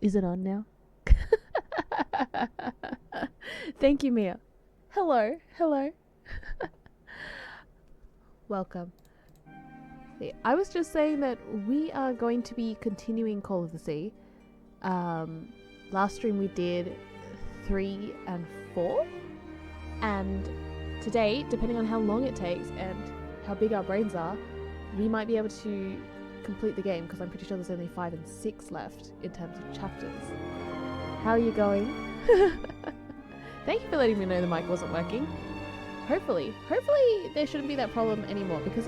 Is it on now? Thank you, Mia. Hello, hello. Welcome. I was just saying that we are going to be continuing Call of the Sea. Last stream we did 3 and 4, and today, depending on how long it takes and how big our brains are, we might be able to complete the game, because I'm pretty sure there's only 5 and 6 left in terms of chapters. How are you going? Thank you for letting me know the mic wasn't working. Hopefully there shouldn't be that problem anymore, because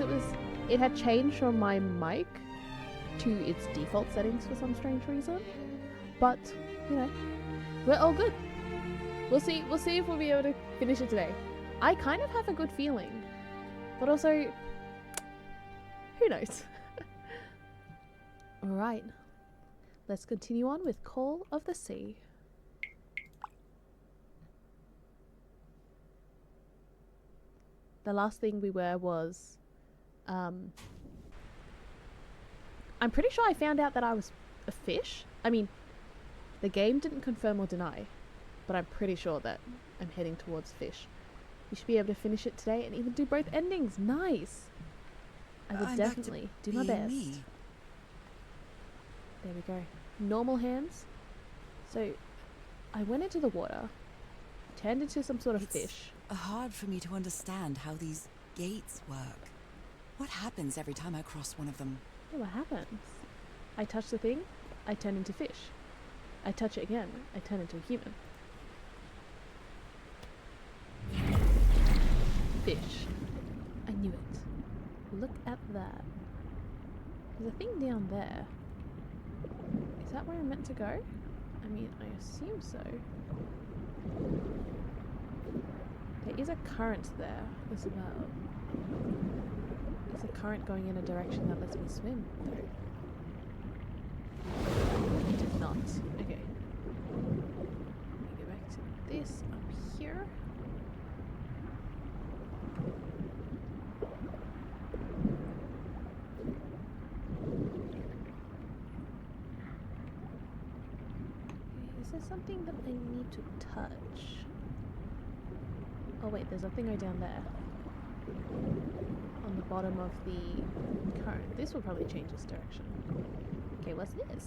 it had changed from my mic to its default settings for some strange reason. But, you know, we're all good. We'll see if we'll be able to finish it today. I kind of have a good feeling, but also, who knows? Alright, let's continue on with Call of the Sea. The last thing we were was, I'm pretty sure I found out that I was a fish. I mean, the game didn't confirm or deny, but I'm pretty sure that I'm heading towards fish. You should be able to finish it today and even do both endings. Nice! I would definitely do my best. Me. There we go. Normal hands. So, I went into the water, turned into some sort of fish. It's hard for me to understand how these gates work. What happens every time I cross one of them? Yeah, what happens? I touch the thing, I turn into fish. I touch it again, I turn into a human. Fish. I knew it. Look at that. There's a thing down there. Is that where I'm meant to go? I mean, I assume so. There is a current there as well. There's a current going in a direction that lets me swim, though. It did not. Okay. Let me go back to this up here. Is there something that I need to touch? Oh wait, there's a thingo down there. On the bottom of the current. This will probably change its direction. Okay, what's this?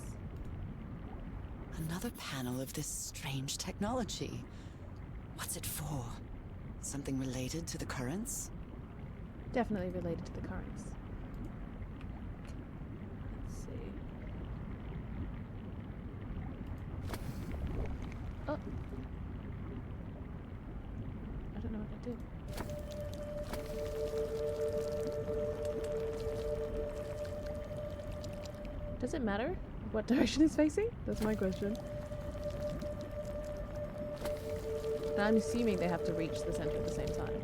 Another panel of this strange technology. What's it for? Something related to the currents? Definitely related to the currents. Let's see. Oh! I don't know what I did. Does it matter what direction it's facing? That's my question. And I'm assuming they have to reach the center at the same time.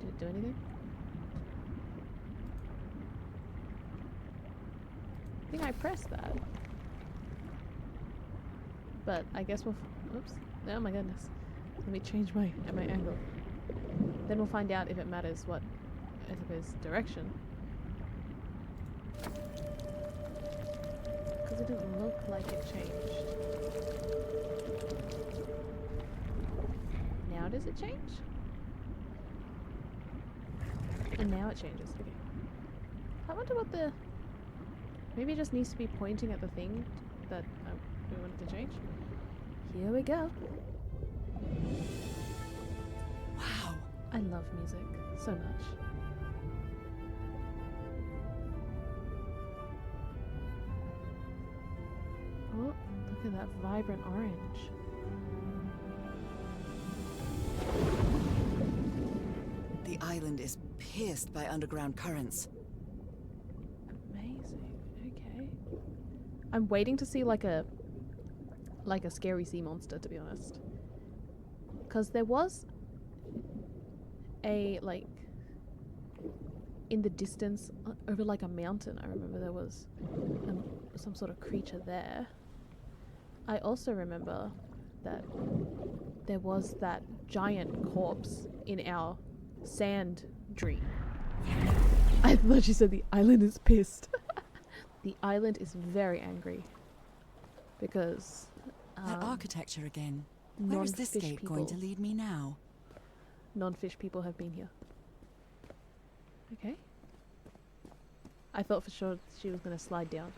Did it do anything? I think I pressed that. But I guess we'll... Oops. Oh my goodness. Let me change my angle. Then we'll find out if it matters what, I suppose, direction. Because it didn't look like it changed. Now does it change? And now it changes. Okay. I wonder what the... Maybe it just needs to be pointing at the thing that we wanted to change. Here we go. Wow. I love music so much. Oh, look at that vibrant orange. The island is pierced by underground currents. Amazing. Okay. I'm waiting to see like a scary sea monster, to be honest. Because there was a, like, in the distance, over like a mountain, I remember there was some sort of creature there. I also remember that there was that giant corpse in our sand dream. I thought she said the island is pissed. The island is very angry because That architecture again. Where is this gate going to lead me now? Non-fish people have been here. Okay. I thought for sure she was going to slide down.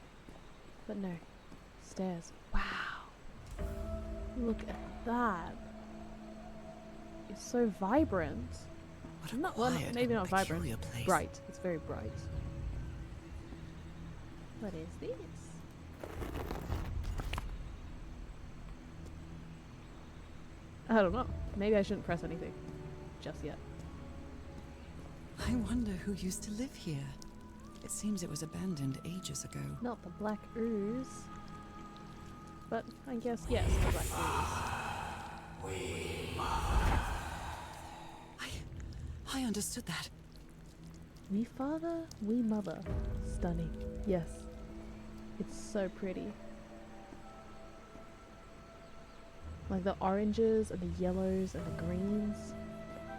But no. Stairs. Wow. Look at that. It's so vibrant. What a quiet, maybe not vibrant. Place. Bright. It's very bright. What is this? I don't know. Maybe I shouldn't press anything. Just yet. I wonder who used to live here. It seems it was abandoned ages ago. Not the black ooze. But I guess, yes, the black ooze. I understood that. We father, we mother. Stunning. Yes. It's so pretty. Like the oranges and the yellows and the greens.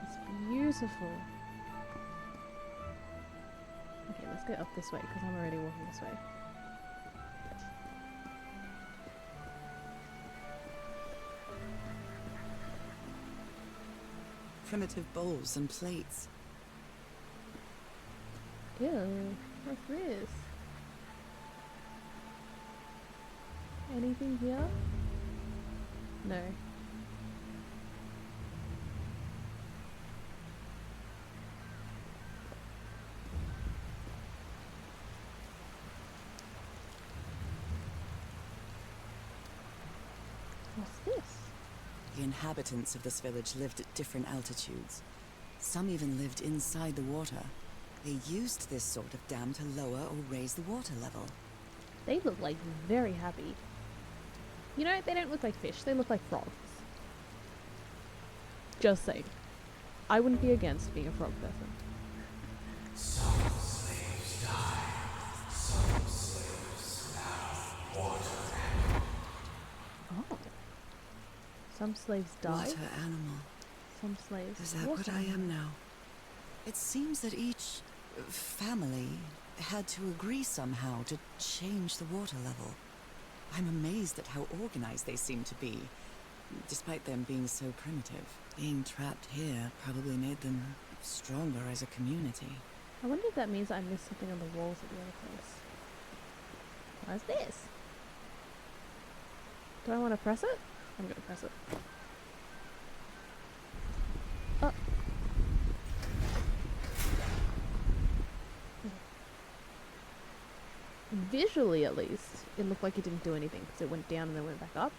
It's beautiful. Okay, let's go up this way because I'm already walking this way. Primitive bowls and plates. Ew, what's this? Anything here? No. What's this? The inhabitants of this village lived at different altitudes. Some even lived inside the water. They used this sort of dam to lower or raise the water level. They look like very happy. You know, they don't look like fish, they look like frogs. Just saying. I wouldn't be against being a frog person. Some slaves die. Some slaves have water. Oh. Some slaves die. Water animal. Some slaves. Is that what I am now? It seems that each family had to agree somehow to change the water level. I'm amazed at how organized they seem to be, despite them being so primitive. Being trapped here probably made them stronger as a community. I wonder if that means I missed something on the walls at the other place. What is this? Do I want to press it? I'm going to press it. Oh. Visually, at least, it looked like it didn't do anything because it went down and then went back up.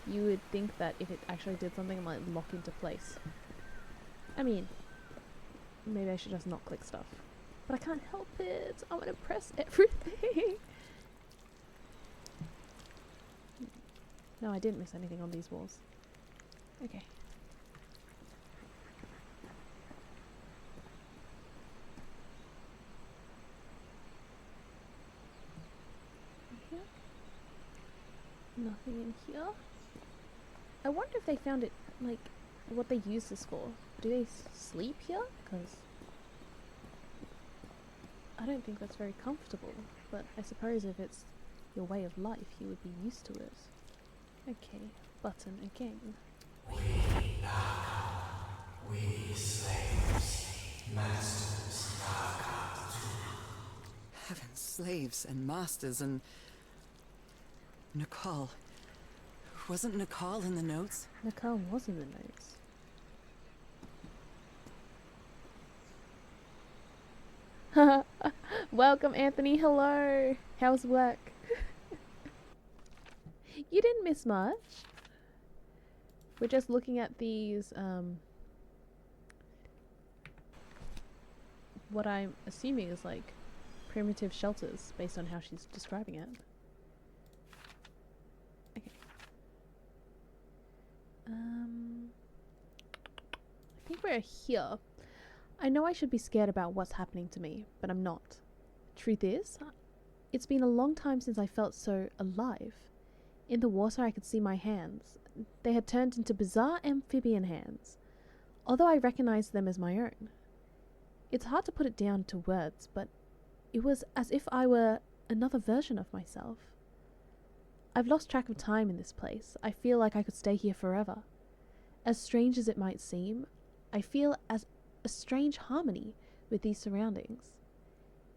You would think that if it actually did something, it might lock into place. I mean, maybe I should just not click stuff. But I can't help it. I want to press everything. No, I didn't miss anything on these walls. Okay. Here? Nothing in here. I wonder if they found it, like, what they use this for. Do they sleep here? Because I don't think that's very comfortable. But I suppose if it's your way of life, you would be used to it. Okay, button again. We slaves, masters, Heavens, slaves and masters and... Nicole. Wasn't Nicole in the notes? Nicole was in the notes. Welcome, Anthony. Hello. How's work? You didn't miss much. We're just looking at these, what I'm assuming is like primitive shelters based on how she's describing it. Okay. I think we're here. I know I should be scared about what's happening to me, but I'm not. Truth is, it's been a long time since I felt so alive. In the water I could see my hands. They had turned into bizarre amphibian hands. although I recognized them as my own. It's hard to put it down to words, but it was as if I were another version of myself. I've lost track of time in this place. I feel like I could stay here forever. As strange as it might seem, I feel as a strange harmony with these surroundings.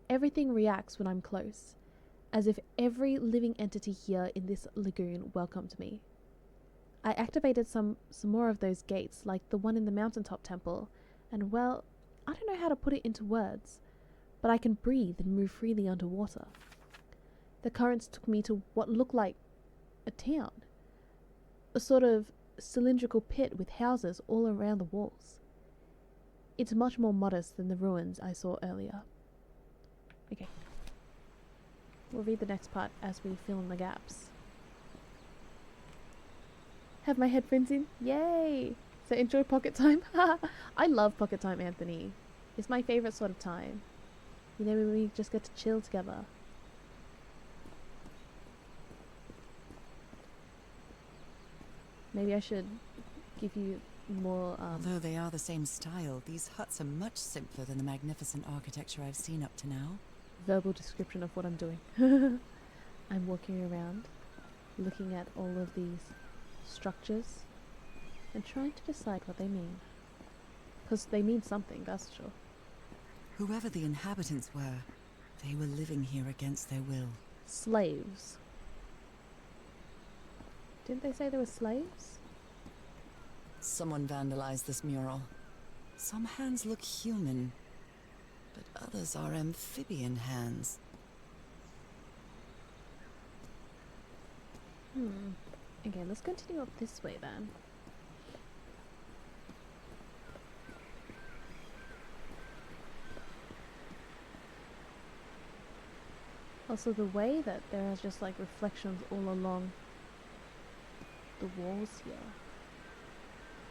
Everything reacts when I'm close, as if every living entity here in this lagoon welcomed me. I activated some more of those gates, like the one in the mountaintop temple, and well, I don't know how to put it into words, but I can breathe and move freely underwater. The currents took me to what looked like a town, a sort of cylindrical pit with houses all around the walls. It's much more modest than the ruins I saw earlier. Okay. We'll read the next part as we fill in the gaps. Have my headphones in? Yay! So enjoy pocket time. I love pocket time, Anthony. It's my favourite sort of time. You know, when we just get to chill together. Maybe I should give you more, Although they are the same style, these huts are much simpler than the magnificent architecture I've seen up to now. verbal description of what I'm doing. I'm walking around, looking at all of these structures, and trying to decide what they mean. Because they mean something, that's for sure. Whoever the inhabitants were, they were living here against their will. Slaves. Didn't they say they were slaves? Someone vandalized this mural. Some hands look human, but others are amphibian hands. Okay, let's continue up this way then. Also, the way that there are just like reflections all along the walls here.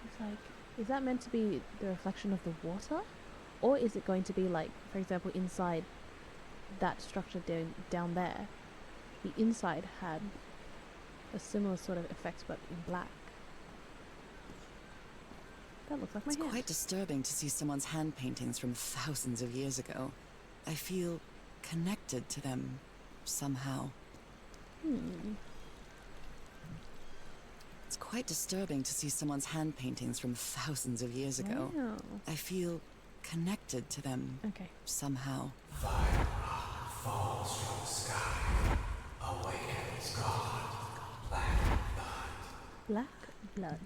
It's like, is that meant to be the reflection of the water? Or is it going to be like, for example, inside that structure down there, the inside had a similar sort of effect but in black. That looks like my hand. It's quite disturbing to see someone's hand paintings from thousands of years ago. I feel connected to them somehow. It's quite disturbing to see someone's hand paintings from thousands of years ago. Wow. I feel connected to them Okay. somehow. Fire rock falls from the sky, awakens God, black blood. Black blood.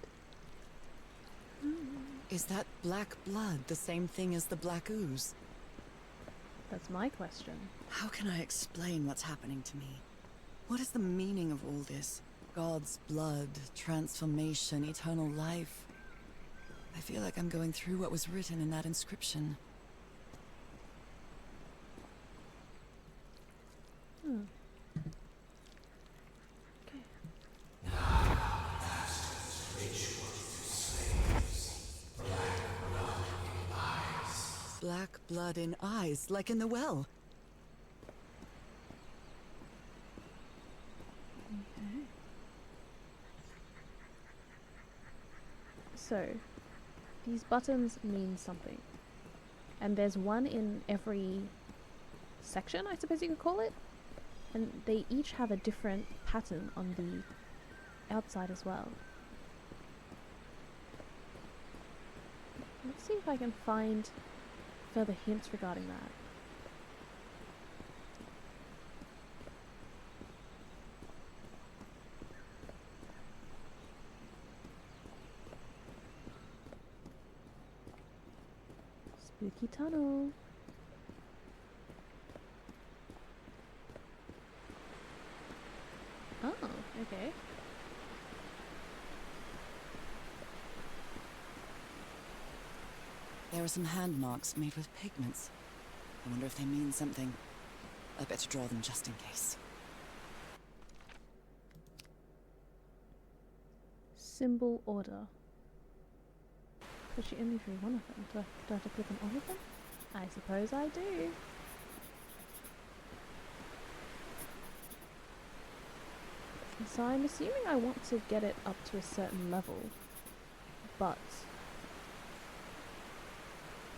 Is that black blood the same thing as the black ooze? That's my question. How can I explain what's happening to me? What is the meaning of all this? God's blood, transformation, eternal life. I feel like I'm going through what was written in that inscription. Okay. Masters rituals to slaves, black blood in eyes. Black blood in eyes, like in the well. So, these buttons mean something. And there's one in every section, I suppose you could call it. And they each have a different pattern on the outside as well. Let's see if I can find further hints regarding that. Spooky tunnel. Oh, okay. There are some hand marks made with pigments. I wonder if they mean something. I better draw them just in case. Symbol order. But she only drew one of them. Do I have to click on all of them? I suppose I do. So I'm assuming I want to get it up to a certain level, but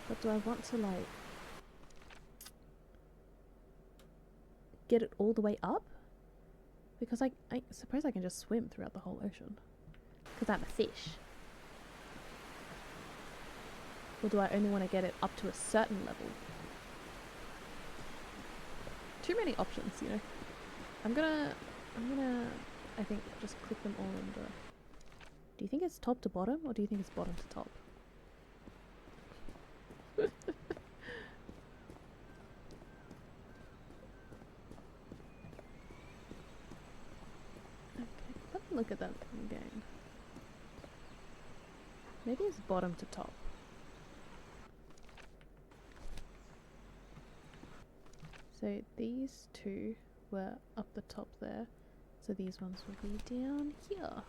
But do I want to like get it all the way up? Because I suppose I can just swim throughout the whole ocean. Because I'm a fish. Or do I only want to get it up to a certain level? Too many options, you know. I'm gonna, I think, just click them all and do you think it's top to bottom, or do you think it's bottom to top? Okay, let me look at that again. Maybe it's bottom to top. So these two were up the top there, so these ones will be down here.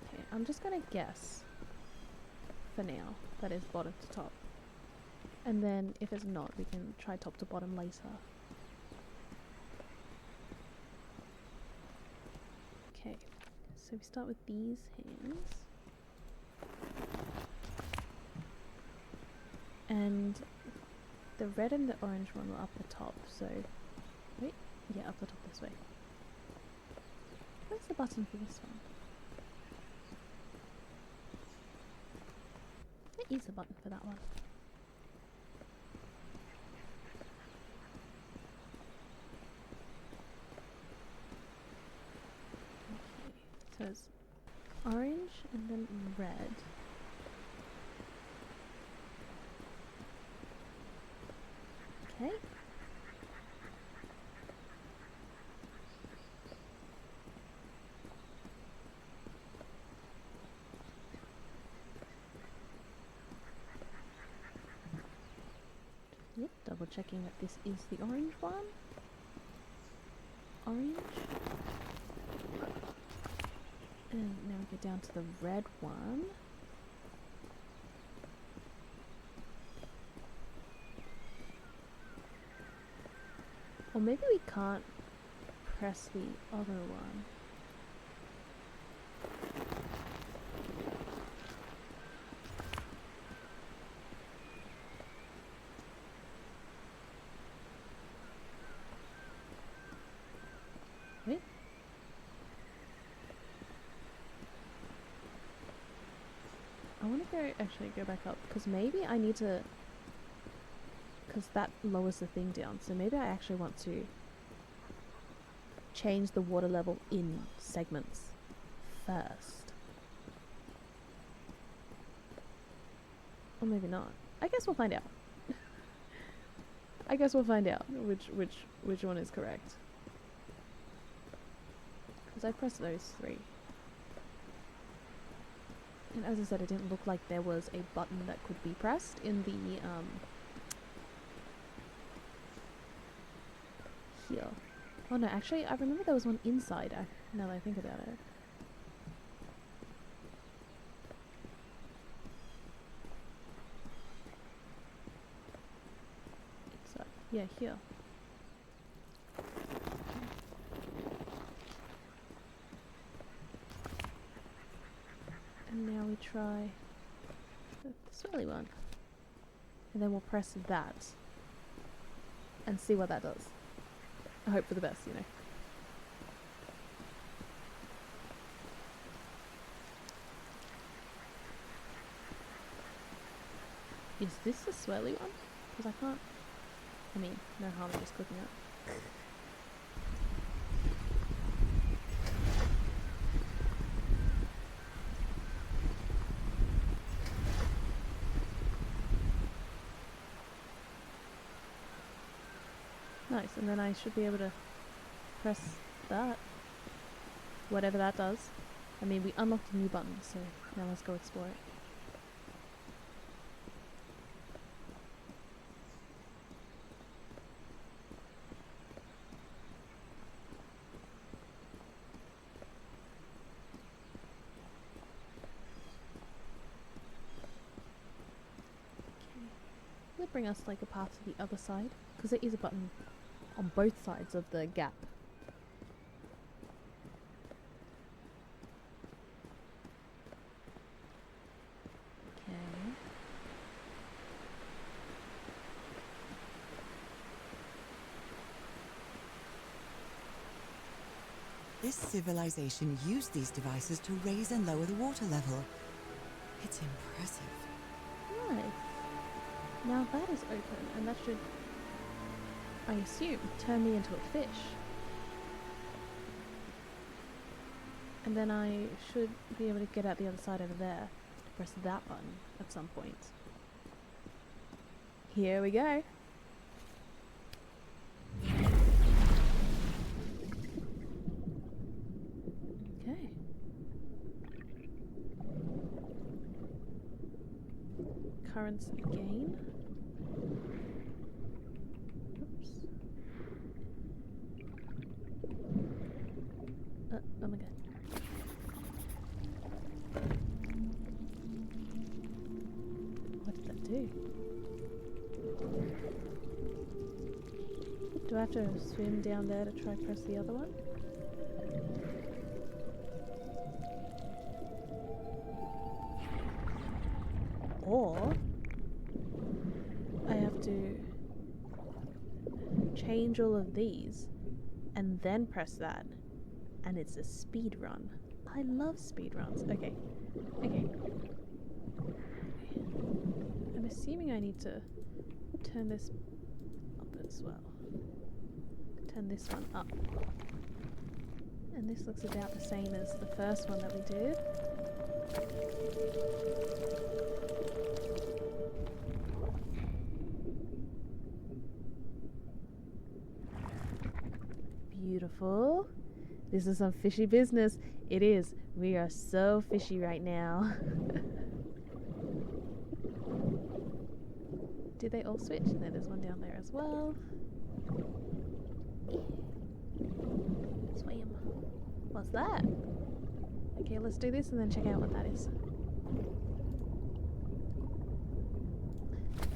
Okay, I'm just gonna guess for now that is bottom to top, and then if it's not, we can try top to bottom later. Okay, so we start with these hands. And the red and the orange one were up the top, so... Wait, yeah, up the top this way. Where's the button for this one? There is a button for that one. Okay, so it's orange and then red. Okay. Yep, double checking that this is the orange one. Orange. And now we go down to the red one. Or maybe we can't press the other one. Wait. I want to actually go back up, because maybe I need to... Because that lowers the thing down, so maybe I actually want to change the water level in segments first. Or maybe not. I guess we'll find out. I guess we'll find out which one is correct. Because I pressed those three. And as I said, it didn't look like there was a button that could be pressed in the here. Oh no, actually, I remember there was one inside, now that I think about it. Inside. Yeah, here. And now we try the swirly one. And then we'll press that. And see what that does. I hope for the best, you know. Is this the swirly one? Because I can't... I mean, no harm in just clicking it. Nice, and then I should be able to press that. Whatever that does. I mean, we unlocked a new button, so now let's go explore it. Okay. Will it bring us like a path to the other side? Because there is a button on both sides of the gap. This civilization used these devices to raise and lower the water level. It's impressive. Nice. Now that is open, and that should, I assume, turn me into a fish. And then I should be able to get out the other side over there to press that button at some point. Here we go. Okay. Currents again. Oops. Oh my god. What did that do? Do I have to swim down there to try press the other one? Or I have to change all of these and then press that, and it's a speed run. I love speed runs. Okay. I'm assuming I need to turn this up as well. Turn this one up. And this looks about the same as the first one that we did. Beautiful. This is some fishy business. It is. We are so fishy right now. Did they all switch? No, there's one down there as well. Swim. What's that? Okay, let's do this and then check out what that is.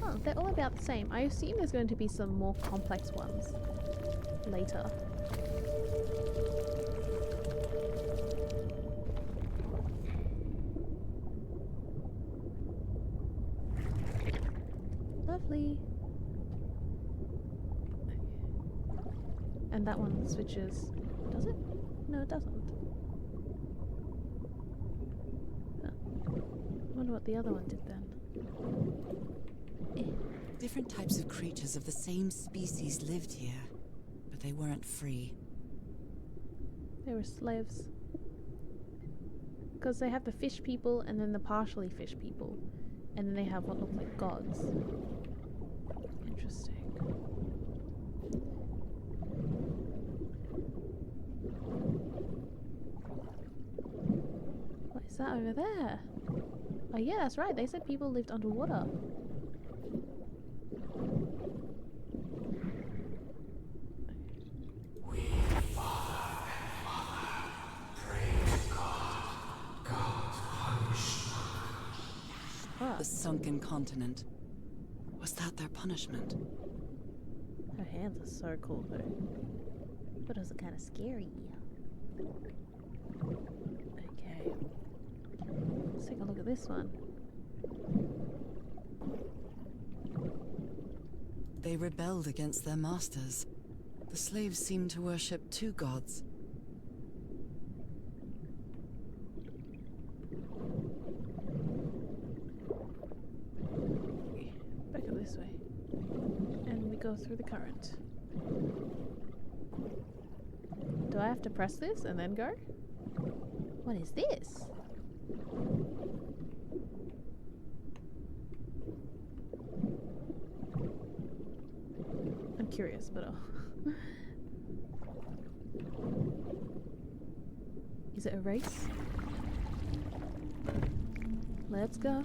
Oh, they're all about the same. I assume there's going to be some more complex ones later. Lovely. Okay. And that one switches. Does it? No, it doesn't. Oh. I wonder what the other one did then. Different types of creatures of the same species lived here, but they weren't free. They were slaves. Because they have the fish people and then the partially fish people. And then they have what look like gods. Interesting. What is that over there? Oh yeah, that's right. They said people lived underwater. We, Father and Mother, pray to God. God punish Ah, The sunken continent. Was that their punishment? her hands are so cool though. But also kind of scary. Okay. Let's take a look at this one. They rebelled against their masters. The slaves seemed to worship two gods. Back up this way. And we go through the current. Do I have to press this and then go? What is this? I'm curious, but Is it a race? Let's go.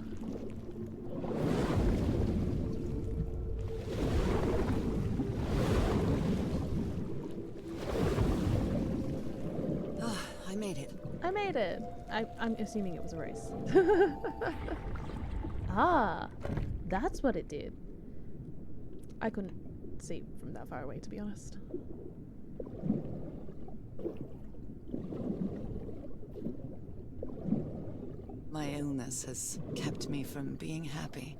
I made it. I made it. I'm assuming it was a race. Ah, that's what it did. I couldn't see from that far away, to be honest. My illness has kept me from being happy.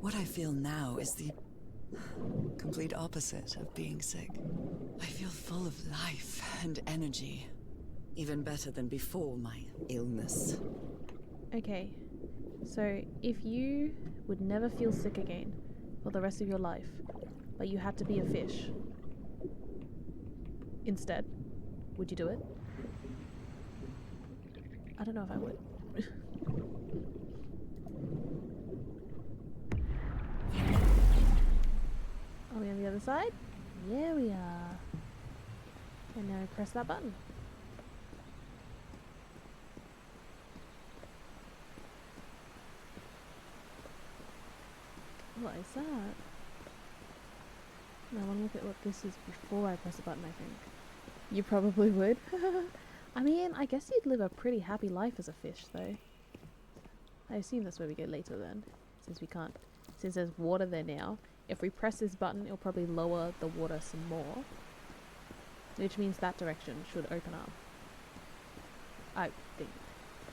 What I feel now is the complete opposite of being sick. I feel full of life and energy. Even better than before my illness. Okay, so if you would never feel sick again for the rest of your life, but you had to be a fish instead, would you do it? I don't know if I would. Are we on the other side? Yeah, we are. And now press that button. What is that? Now I want to look at what this is before I press the button, I think. You probably would. I mean, I guess you'd live a pretty happy life as a fish, though. I assume that's where we go later then, since there's water there now. If we press this button, it'll probably lower the water some more, which means that direction should open up. I think.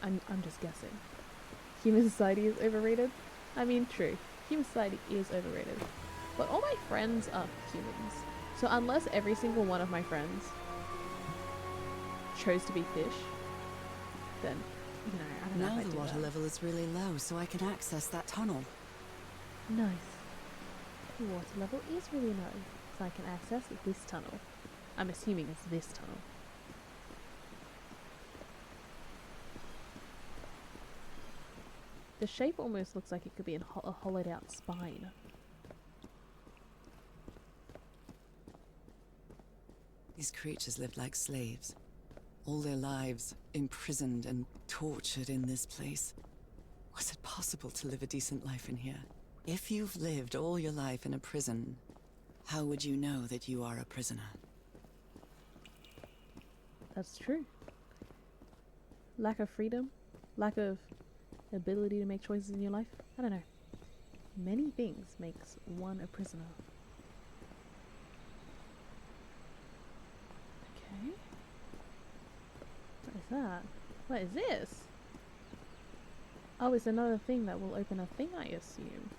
I'm just guessing. Human society is overrated? I mean, true. Human society is overrated. But all my friends are humans. So unless every single one of my friends chose to be fish, then, you know, I don't know. Now if I'd the do water that. level is really low, so I can access that tunnel. Nice. The water level is really low, so I can access this tunnel. I'm assuming it's this tunnel. The shape almost looks like it could be a hollowed out spine. These creatures lived like slaves. All their lives imprisoned and tortured in this place. Was it possible to live a decent life in here? If you've lived all your life in a prison, how would you know that you are a prisoner? That's true. Lack of freedom, lack of ability to make choices in your life. I don't know. Many things makes one a prisoner. Okay. What is that? What is this? Oh, it's another thing that will open a thing, I assume.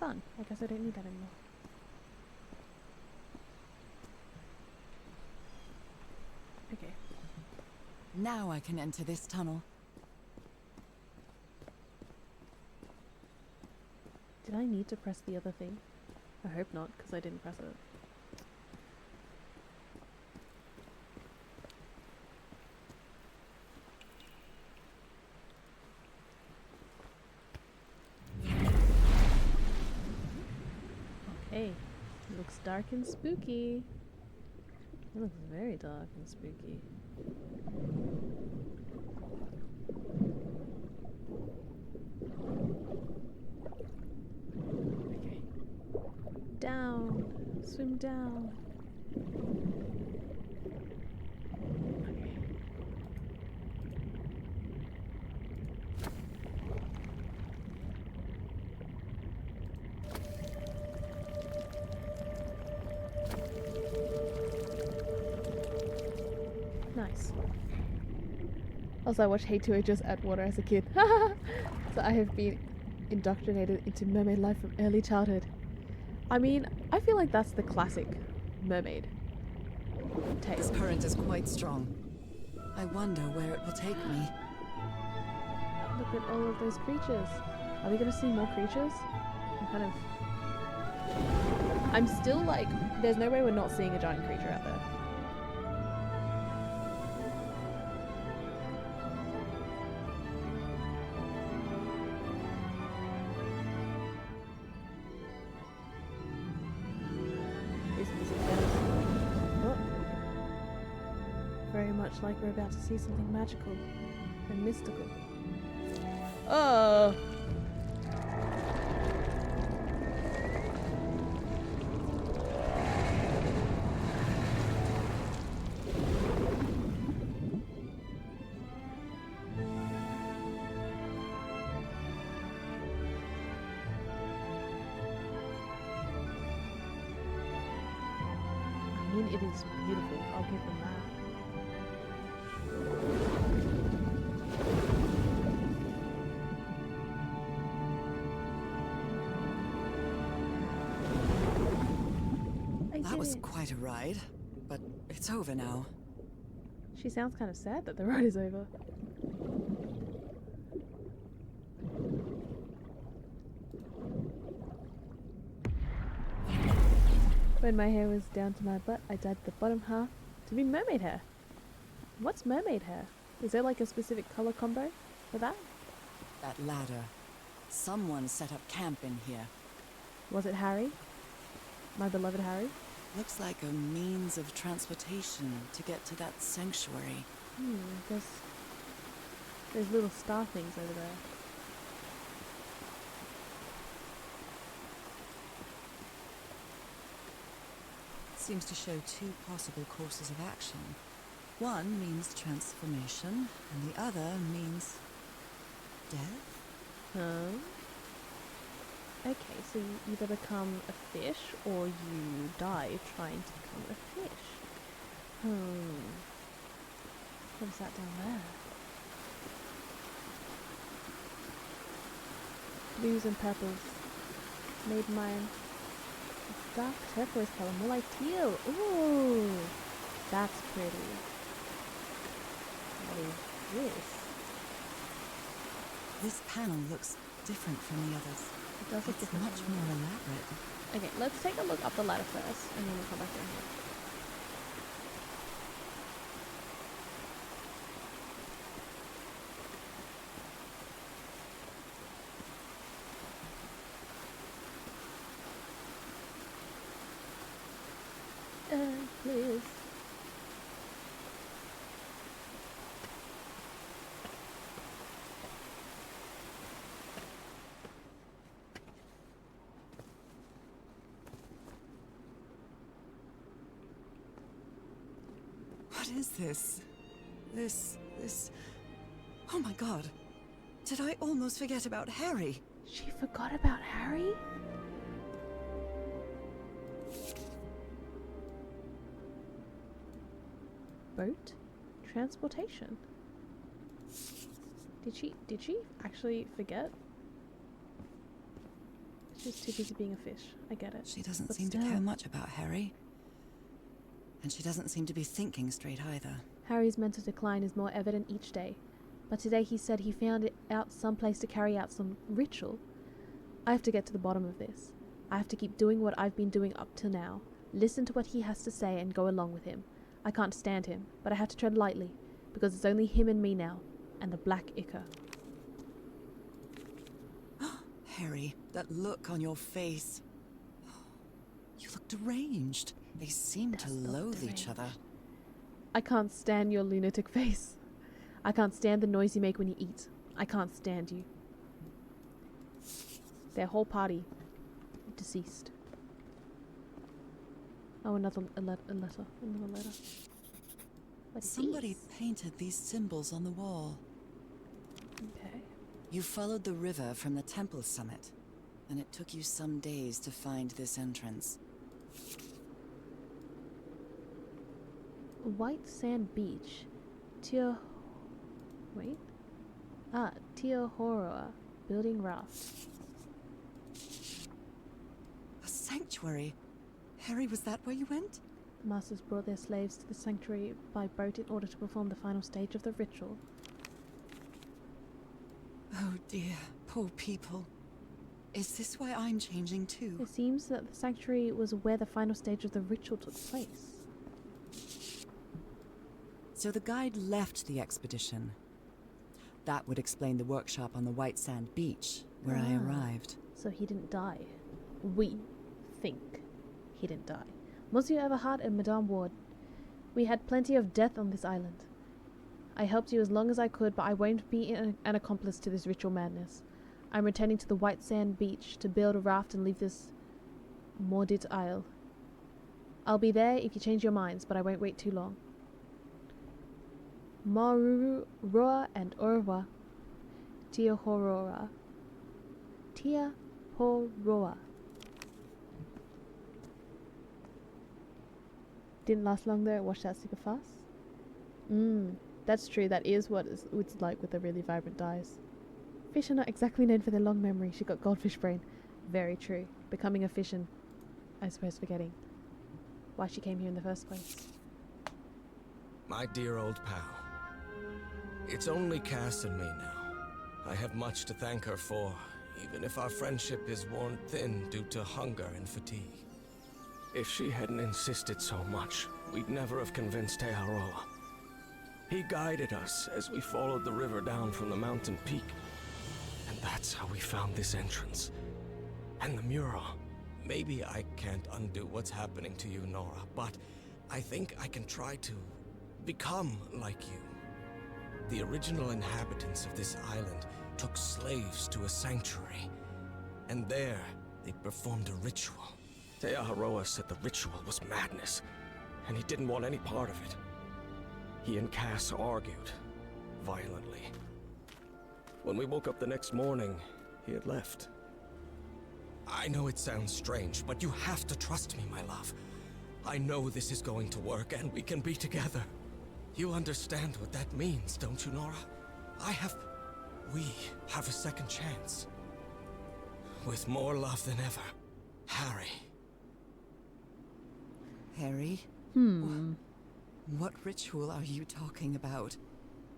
Fun. I guess I don't need that anymore. Okay. Now I can enter this tunnel. Did I need to press the other thing? I hope not, because I didn't press it. Okay, it looks dark and spooky. It looks very dark and spooky. Okay. Down. Swim down. Okay. Nice. Also, I watched Hey2O just add water as a kid. So I have been indoctrinated into mermaid life from early childhood. I mean, I feel like that's the classic mermaid tale. This current is quite strong. I wonder where it will take me. Look at all of those creatures. Are we gonna see more creatures? I'm still like, there's no way we're not seeing a giant creature out there. This music sounds very much like we're about to see something magical and mystical. Oh! I mean, it is beautiful. I'll give them that. was quite a ride, but it's over now. She sounds kind of sad that the ride is over. When my hair was down to my butt, I dyed the bottom half to be mermaid hair. What's mermaid hair? Is there like a specific color combo for that? That ladder. Someone set up camp in here. Was it Harry? My beloved Harry? Looks like a means of transportation to get to that sanctuary. There's little star things over there. Seems to show two possible courses of action. One means transformation, and the other means death? Huh? Okay, so you either become a fish or you die trying to become a fish. What's that down there? Blues and purples. Made mine a dark turquoise color, more like teal. Ooh, that's pretty. What is this? This panel looks different from the others. It does look It's different. much more elaborate. Okay, let's take a look up the ladder first, and then we'll come back down here. Please. What is this? This... Oh my god. Did I almost forget about Harry? She forgot about Harry? Boat? Transportation? Did she actually forget? She's too busy being a fish. I get it. She doesn't But seem to still. care much about Harry. And she doesn't seem to be thinking straight either. Harry's mental decline is more evident each day, but today he said he found it out someplace to carry out some ritual. I have to get to the bottom of this. I have to keep doing what I've been doing up till now. Listen to what he has to say and go along with him. I can't stand him, but I have to tread lightly, because it's only him and me now, and the black ichor. Harry, that look on your face. You look deranged. They seem to Does look loathe each deranged. other. I can't stand your lunatic face. I can't stand the noise you make when you eat. I can't stand you. Their whole party deceased. Oh, another letter. What is Somebody this? painted these symbols on the wall. Okay. You followed the river from the temple summit, and it took you some days to find this entrance. White Sand Beach. Teohoroa. Building raft. A sanctuary? Harry, was that where you went? The masters brought their slaves to the sanctuary by boat in order to perform the final stage of the ritual. Oh dear, poor people. Is this why I'm changing too? It seems that the sanctuary was where the final stage of the ritual took place. So the guide left the expedition. That would explain the workshop on the White Sand Beach, where I arrived. So he didn't die. We think he didn't die. Monsieur Everhart and Madame Ward. We had plenty of death on this island. I helped you as long as I could, but I won't be an accomplice to this ritual madness. I'm returning to the White Sand Beach to build a raft and leave this maudit isle. I'll be there if you change your minds, but I won't wait too long. Maruru, Roa, and Orwa. Teohoroa. Teohoroa. Didn't last long though, it washed out super fast. That's true, that is what it's like with the really vibrant dyes. Fish are not exactly known for their long memory. She got goldfish brain. Very true. Becoming a fish and, I suppose, forgetting. why she came here in the first place. My dear old pal. It's only Cass and me now. I have much to thank her for, even if our friendship is worn thin due to hunger and fatigue. If she hadn't insisted so much, we'd never have convinced Teharoa. He guided us as we followed the river down from the mountain peak. And that's how we found this entrance. And the mural. Maybe I can't undo what's happening to you, Nora, but I think I can try to become like you. The original inhabitants of this island took slaves to a sanctuary. And there, they performed a ritual. Teaharoa said the ritual was madness, and he didn't want any part of it. He and Cass argued, violently. When we woke up the next morning, he had left. I know it sounds strange, but you have to trust me, my love. I know this is going to work, and we can be together. You understand what that means, don't you, Nora? We have a second chance. With more love than ever, Harry. Harry? What ritual are you talking about?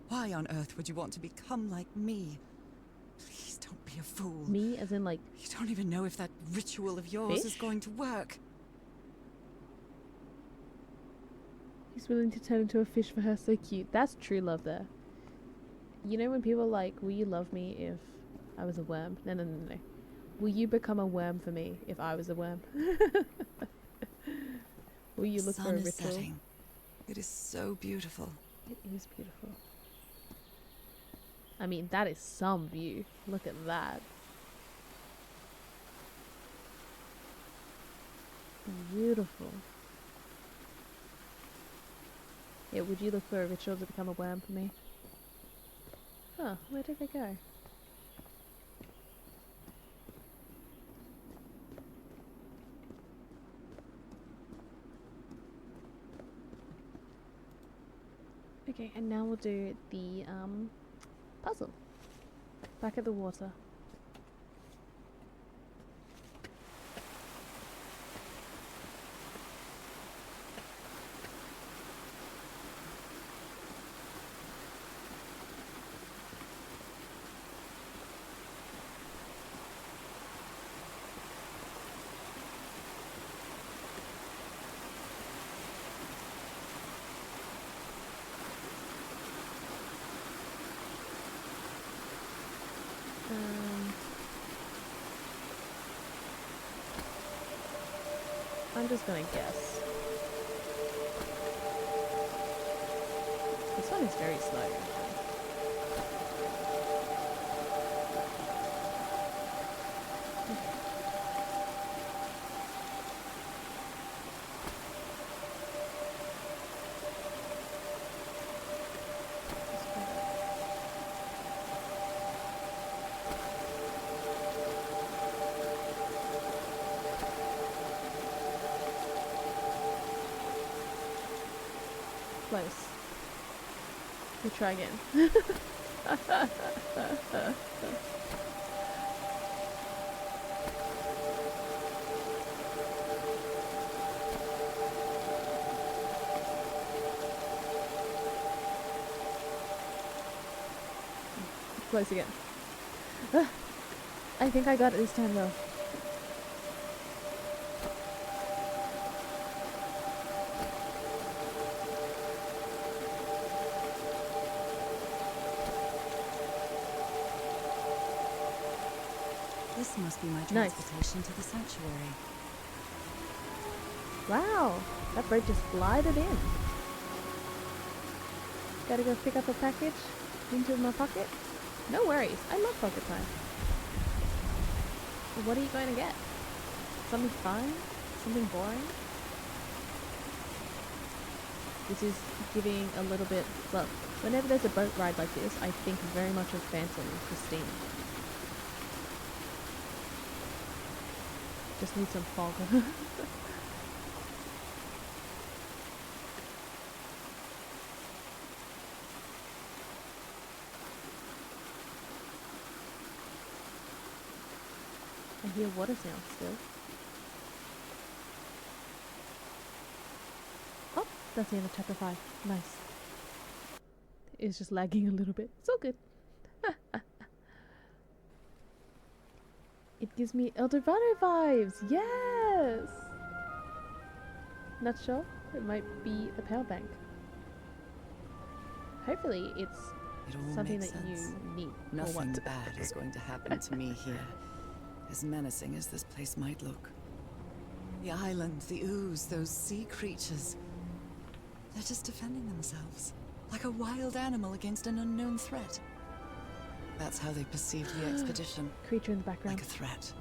Why on earth would you want to become like me? Please don't be a fool. Me as in like... You don't even know if that ritual of yours is fish? going to work. He's willing to turn into a fish for her, so cute. That's true love there. You know when people are like, will you love me if I was a worm? No, no, no, no. Will you become a worm for me if I was a worm? Will you look for a The sun is ritual? setting. It is so beautiful. It is beautiful. I mean, that is some view. Look at that. Beautiful. Yeah, would you look for a ritual to become a worm for me? Huh, where did they go? Okay, and now we'll do the puzzle. Back at the water. I'm just gonna guess. This one is very slow. Close. We'll try again. Close again. I think I got it this time though. This must be my Nice. transportation to the sanctuary. Wow, that bird just glided in. Gotta go pick up a package into my pocket. No worries, I love pocket time. What are you going to get? Something fun? Something boring? This is giving a little bit, well, whenever there's a boat ride like this, I think very much of Phantom and Christine. Just need some fog. I hear water sounds still. That's the end of chapter 5. Nice. It's just lagging a little bit. It's all good. It gives me El Dorado vibes. Yes. Nutshell. It might be the power bank. Hopefully, it's It all something makes that sense. you need. Or Nothing want. bad is going to happen to me here, as menacing as this place might look. The island, the ooze, those sea creatures. They're just defending themselves, like a wild animal against an unknown threat. That's how they perceived the expedition, Creature in the background. like a threat.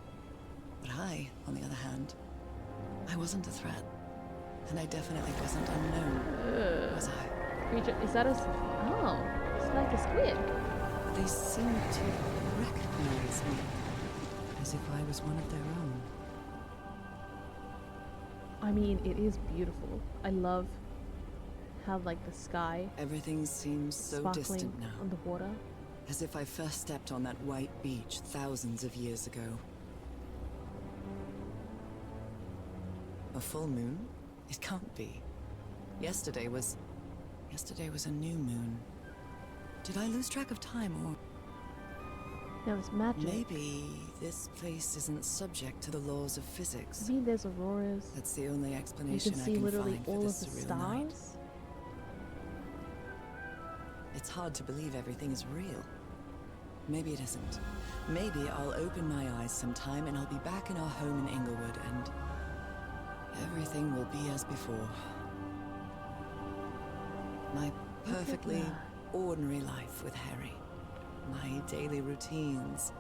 But I, on the other hand, I wasn't a threat. And I definitely wasn't unknown, was I? Creature. Is that a. Oh. It's like a squid. They seemed to recognize me, as if I was one of their own. I mean, it is beautiful. I love how, like, the sky Everything seems so sparkling distant now, on the water. as if I first stepped on that white beach thousands of years ago. A full moon? It can't be. Yesterday was a new moon. Did I lose track of time, or No, it's magic. maybe this place isn't subject to the laws of I physics? mean, there's auroras. That's the only You explanation can I see can literally find for all of this the surreal night. stars. It's hard to believe everything is real. Maybe it isn't. Maybe I'll open my eyes sometime and I'll be back in our home in Inglewood and everything will be as before. My perfectly ordinary life with Harry. My daily routines.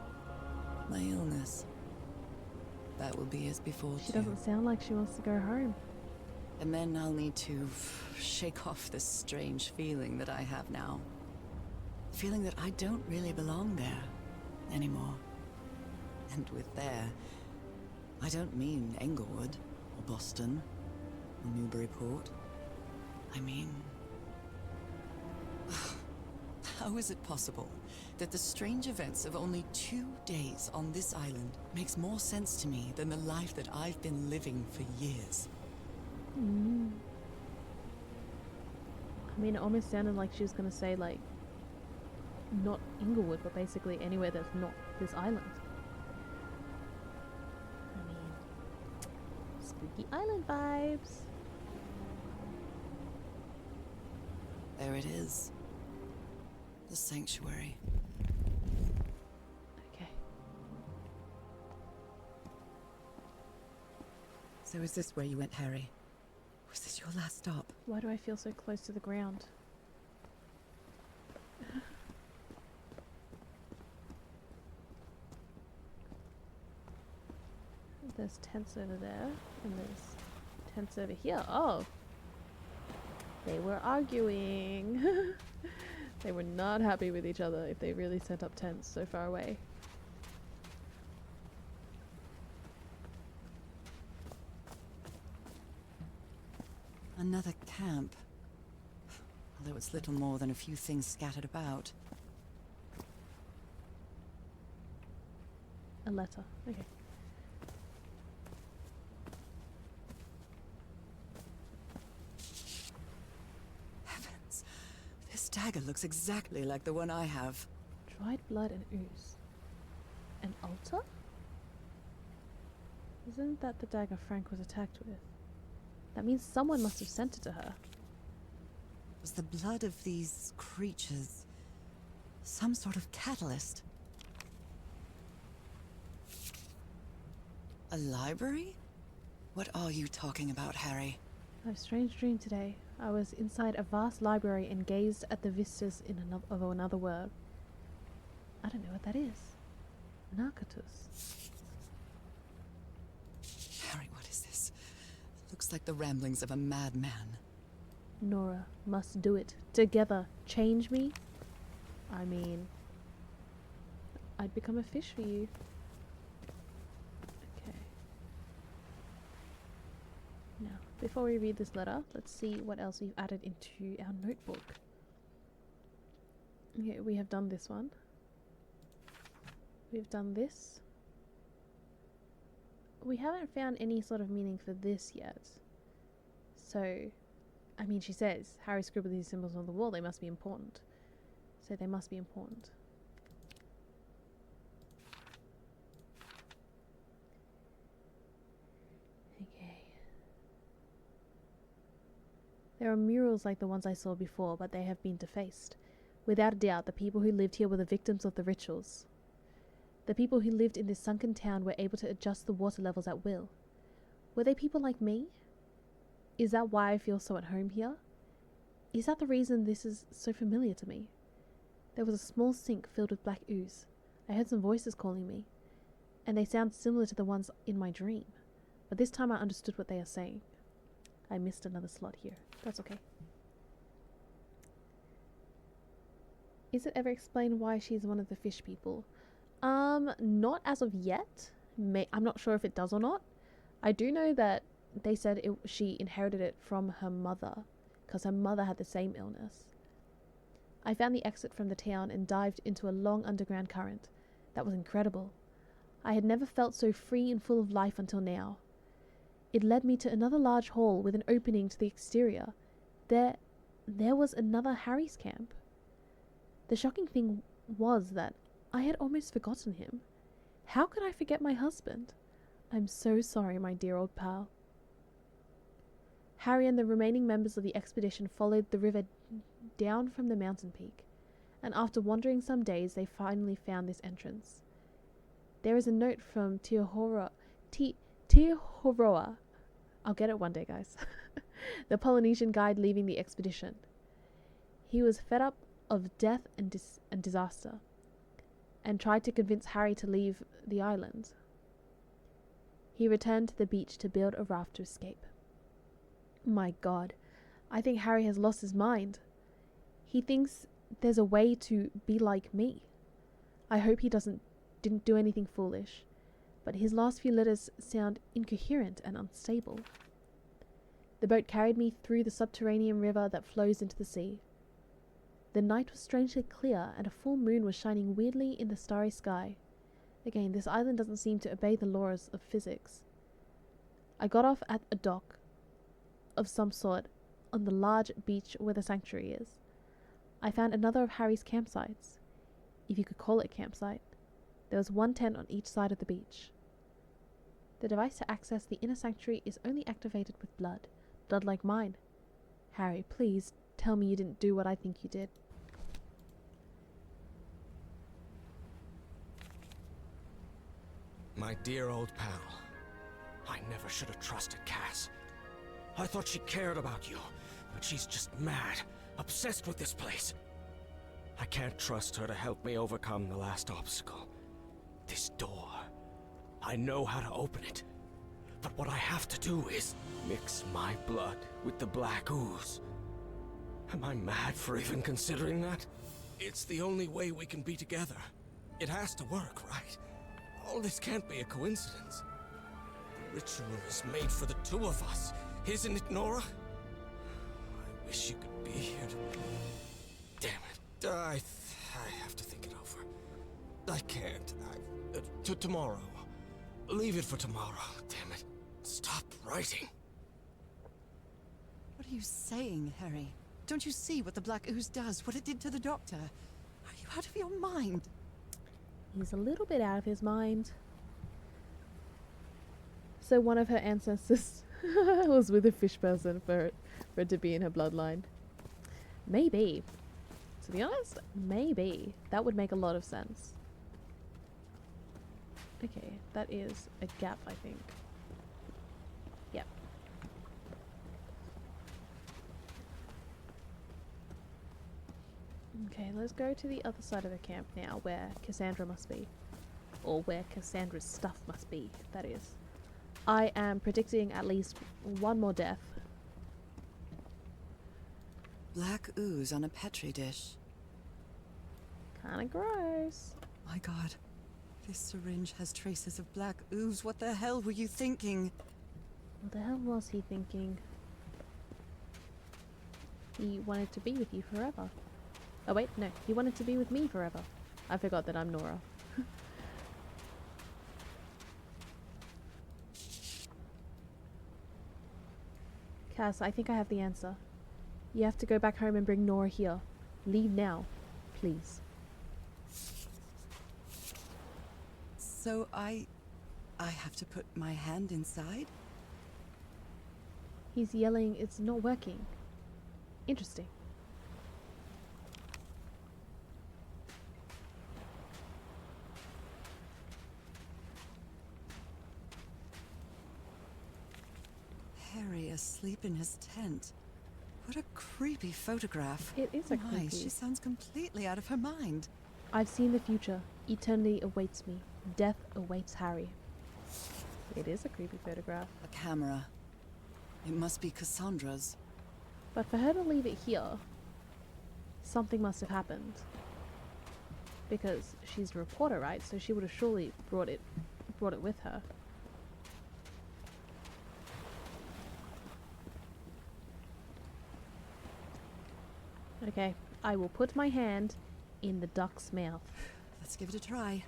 My illness. That will be as before She too. doesn't sound like she wants to go home. And then I'll need to shake off this strange feeling that I have now. Feeling that I don't really belong there anymore. And with there, I don't mean Englewood or Boston or Newburyport. I mean, how is it possible that the strange events of only 2 days on this island makes more sense to me than the life that I've been living for years? I mean, it almost sounded like she was going to say, like, not Inglewood, but basically anywhere that's not this island. I mean, spooky island vibes. There it is. The sanctuary. Okay. So is this where you went, Harry? Was this your last stop? Why do I feel so close to the ground? There's tents over there, and there's tents over here. Oh! They were arguing. They were not happy with each other if they really set up tents so far away. Another camp. Although it's little more than a few things scattered about. A letter. Okay. Heavens. This dagger looks exactly like the one I have. Dried blood and ooze. An altar? Isn't that the dagger Frank was attacked with? That means someone must have sent it to her. Was the blood of these creatures some sort of catalyst? A library? What are you talking about, Harry? I had a strange dream today. I was inside a vast library and gazed at the vistas in another world. I don't know what that is. Narcotus. Harry, what is this? Looks like the ramblings of a madman. Nora must do it. Together. Change me? I mean, I'd become a fish for you. Okay. Now, before we read this letter, let's see what else we've added into our notebook. Okay, we have done this one. We've done this. We haven't found any sort of meaning for this yet. So, I mean, she says, Harry scribbled these symbols on the wall. They must be important. So they must be important. Okay. There are murals like the ones I saw before, but they have been defaced. Without a doubt, the people who lived here were the victims of the rituals. The people who lived in this sunken town were able to adjust the water levels at will. Were they people like me? Is that why I feel so at home here? Is that the reason this is so familiar to me? There was a small sink filled with black ooze. I heard some voices calling me, and they sound similar to the ones in my dream. But this time I understood what they are saying. I missed another slot here. That's okay. Is it ever explained why she's one of the fish people? Not as of yet. I'm not sure if it does or not. I do know that they said she inherited it from her mother, because her mother had the same illness. I found the exit from the town and dived into a long underground current. That was incredible. I had never felt so free and full of life until now. It led me to another large hall with an opening to the exterior. There was another Harry's camp. The shocking thing was that I had almost forgotten him. How could I forget my husband? I'm so sorry, my dear old pal. Harry and the remaining members of the expedition followed the river down from the mountain peak, and after wandering some days, they finally found this entrance. There is a note from Teohoroa. I'll get it one day, guys. The Polynesian guide leaving the expedition. He was fed up of death and disaster, and tried to convince Harry to leave the island. He returned to the beach to build a raft to escape. My God, I think Harry has lost his mind. He thinks there's a way to be like me. I hope he didn't do anything foolish, but his last few letters sound incoherent and unstable. The boat carried me through the subterranean river that flows into the sea. The night was strangely clear, and a full moon was shining weirdly in the starry sky. Again, this island doesn't seem to obey the laws of physics. I got off at a dock of some sort on the large beach where the sanctuary is. I found another of Harry's campsites, if you could call it a campsite. There was one tent on each side of the beach. The device to access the inner sanctuary is only activated with blood like mine. Harry, please tell me you didn't do what I think you did. My dear old pal, I never should have trusted Cass. I thought she cared about you, but she's just mad, obsessed with this place. I can't trust her to help me overcome the last obstacle. This door. I know how to open it. But what I have to do is mix my blood with the black ooze. Am I mad for even considering that? It's the only way we can be together. It has to work, right? All this can't be a coincidence. The ritual is made for the two of us, isn't it, Nora? I wish you could be here to... Damn it. I have to think it over. I can't. Tomorrow. Leave it for tomorrow. Damn it. Stop writing. What are you saying, Harry? Don't you see what the black ooze does? What it did to the doctor? Are you out of your mind? He's a little bit out of his mind. So one of her ancestors was with a fish person for it to be in her bloodline. Maybe. To be honest, maybe. That would make a lot of sense. Okay, that is a gap, I think. Yep. Okay, let's go to the other side of the camp now, where Cassandra must be. Or where Cassandra's stuff must be, that is. I am predicting at least one more death. Black ooze on a petri dish. Kinda gross. My God. This syringe has traces of black ooze. What the hell were you thinking? What the hell was he thinking? He wanted to be with you forever. Oh wait, no. He wanted to be with me forever. I forgot that I'm Nora. Cass, I think I have the answer. You have to go back home and bring Nora here. Leave now, please. So I have to put my hand inside? He's yelling it's not working. Interesting. Harry asleep in his tent. What a creepy photograph. It is a My, creepy. she sounds completely out of her mind. I've seen the future. Eternity awaits me. Death awaits Harry. It is a creepy photograph. A camera. It must be Cassandra's. But for her to leave it here, something must have happened. Because she's a reporter, right? So she would have surely brought it with her. Okay, I will put my hand in the duck's mouth. Let's give it a try.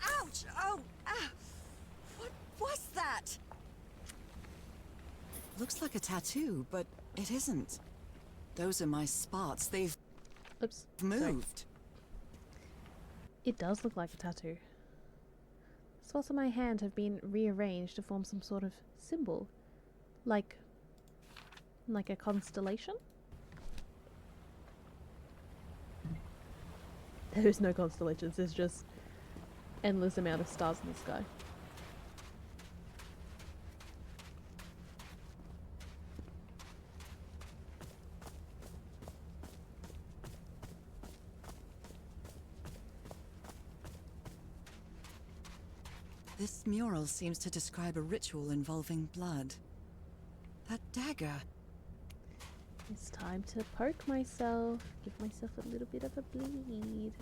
Ouch! Oh! Ah! What was that? Looks like a tattoo, but it isn't. Those are my spots. They've Oops. Sorry. moved. It does look like a tattoo. Spots on my hand have been rearranged to form some sort of symbol. Like a constellation? There is no constellations, there's just endless amount of stars in the sky. This mural seems to describe a ritual involving blood. That dagger. It's time to poke myself, give myself a little bit of a bleed.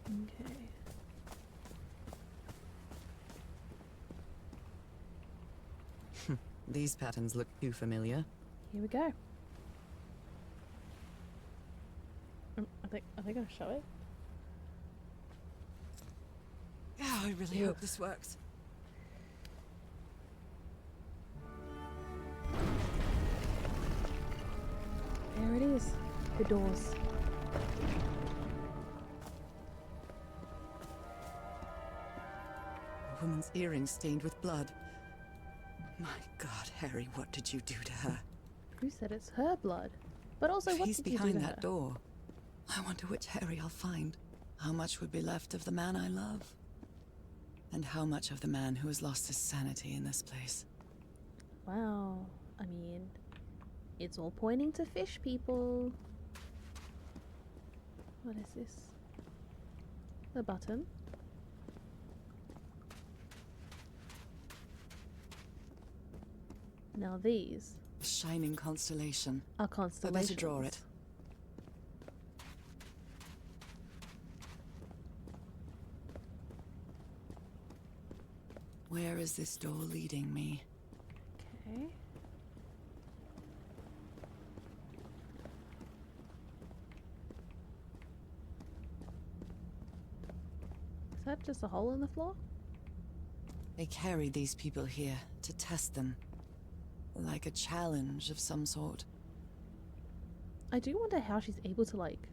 Okay. These patterns look too familiar. Here we go. Are they gonna show it? Oh, I really hope this works. There it is. The doors. A woman's earring stained with blood. My God, Harry, what did you do to her? Who said it's her blood? But also, what He's did you do behind to that her? door. I wonder which Harry I'll find. How much would be left of the man I love? And how much of the man who has lost his sanity in this place? Wow. I mean, it's all pointing to fish people. What is this? A button. Now these A shining constellation. are I constellations. better draw it. Where is this door leading me? Okay. Is that just a hole in the floor? They carried these people here to test them. Like a challenge of some sort. I do wonder how she's able to, like,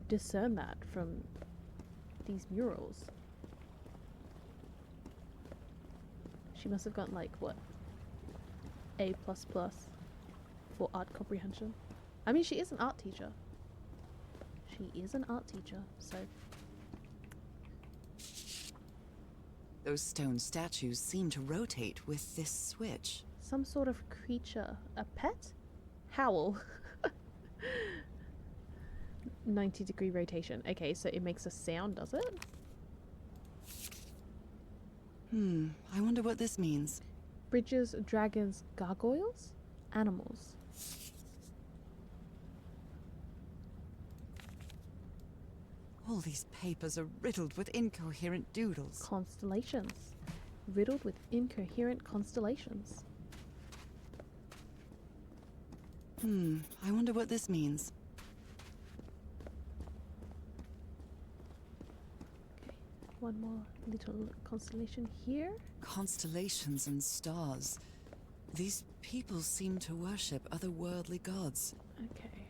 discern that from these murals. She must have gotten, like, what? A++ for art comprehension. I mean, she is an art teacher. She is an art teacher, so... Those stone statues seem to rotate with this switch. Some sort of creature. A pet? Howl. 90-degree rotation. Okay, so it makes a sound, does it? I wonder what this means. Bridges, dragons, gargoyles? Animals. All these papers are riddled with incoherent doodles. Constellations. Riddled with incoherent constellations. I wonder what this means. one more little constellation here. Constellations and stars. These people seem to worship otherworldly gods. Okay.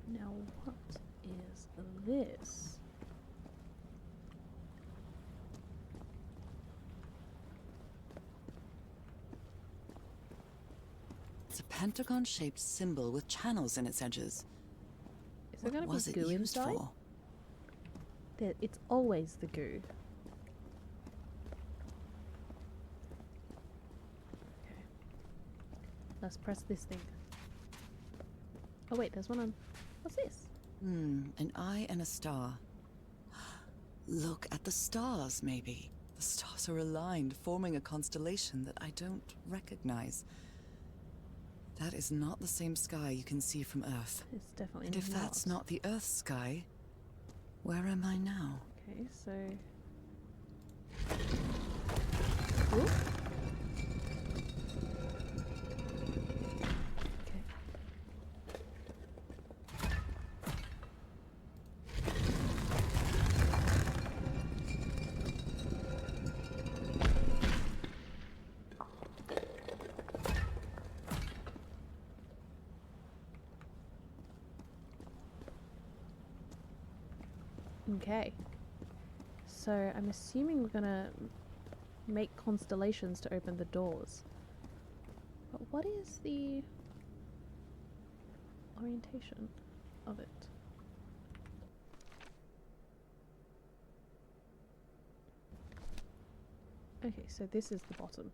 Now what is this? It's a pentagon-shaped symbol with channels in its edges. Is there going to Was be it goo used inside? for? It's always the goo. Okay. Let's press this thing. Oh wait, there's one on... What's this? An eye and a star. Look at the stars, maybe. The stars are aligned, forming a constellation that I don't recognize. That is not the same sky you can see from Earth. It's definitely And if that's not the Earth's sky, where am I now? Okay, so... Ooh. Okay. Okay. So I'm assuming we're gonna make constellations to open the doors. But what is the orientation of it? Okay, so this is the bottom.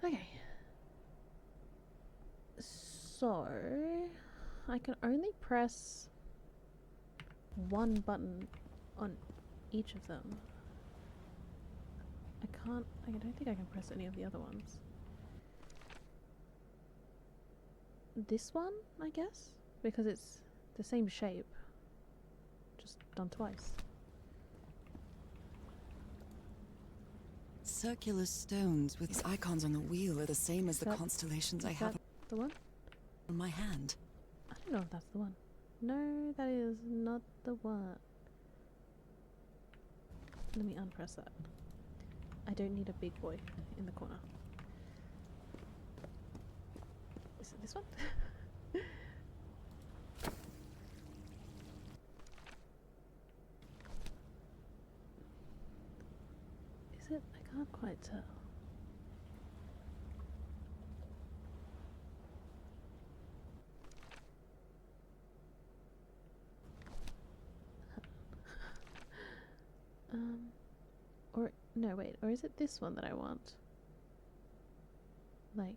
Okay. So I can only press one button on each of them. I don't think I can press any of the other ones. This one, I guess? Because it's the same shape. Just done twice. Circular stones with these icons on the wheel are the same as the constellations I Is have that the one? on my hand. I don't know if that's the one. No, that is not the one. Let me unpress that. I don't need a big boy in the corner. Is it this one? Is it? I can't quite tell. Or no, wait, or is it this one that I want? Like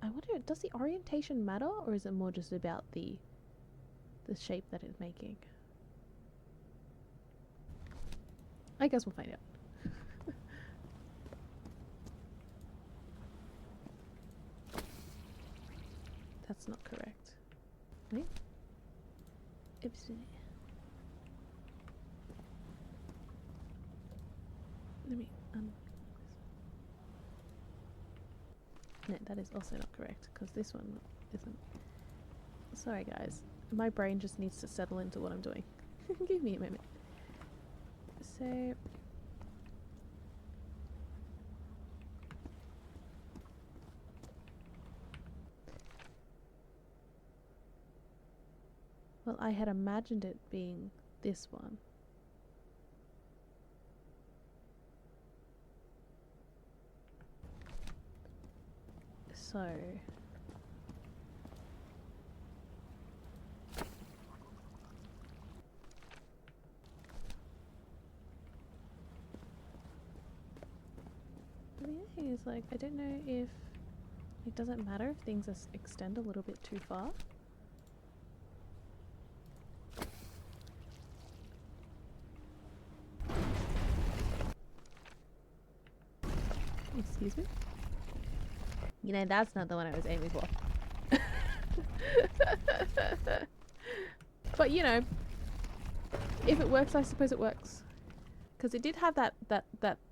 I wonder, does the orientation matter, or is it more just about the shape that it's making? I guess we'll find out. That's not correct. Wait. Oopsie. Let me no, that is also not correct, because this one isn't. Sorry guys, my brain just needs to settle into what I'm doing. Give me a moment. So well, I had imagined it being this one. So the other thing is, like, I don't know if it doesn't matter if things extend a little bit too far. Excuse me? You know, that's not the one I was aiming for. But, you know, if it works, I suppose it works. Because it did have that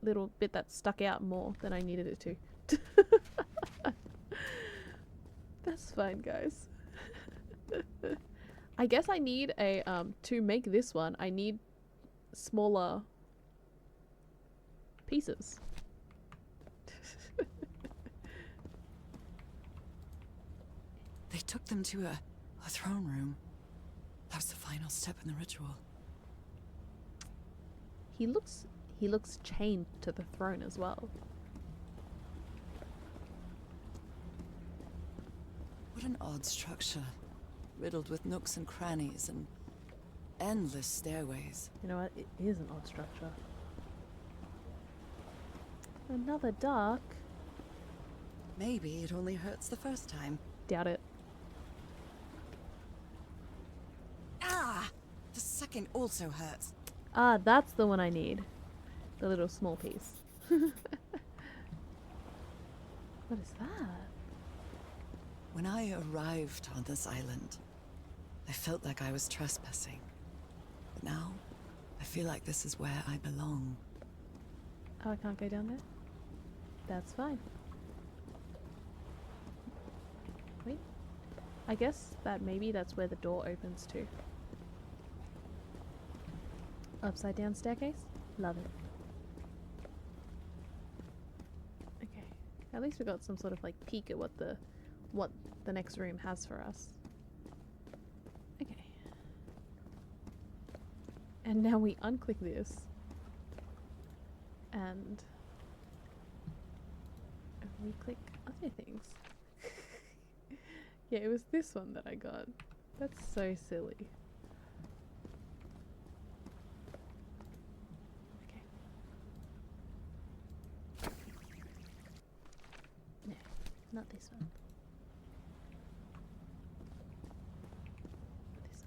little bit that stuck out more than I needed it to. That's fine, guys. I guess I need a to make this one I need smaller pieces. They took them to a throne room. That was the final step in the ritual. He looks chained to the throne as well. What an odd structure. Riddled with nooks and crannies and endless stairways. You know what? It is an odd structure. Another dark. Maybe it only hurts the first time. Doubt it. Ah! The second also hurts. Ah, that's the one I need. The little small piece. What is that? When I arrived on this island, I felt like I was trespassing. But now, I feel like this is where I belong. Oh, I can't go down there? That's fine. Wait. I guess that maybe that's where the door opens to. Upside down staircase? Love it. Okay. At least we got some sort of like peek at what the next room has for us. Okay. And now we unclick this. And we click other things. Yeah, it was this one that I got. That's so silly. Okay. No, not this one. This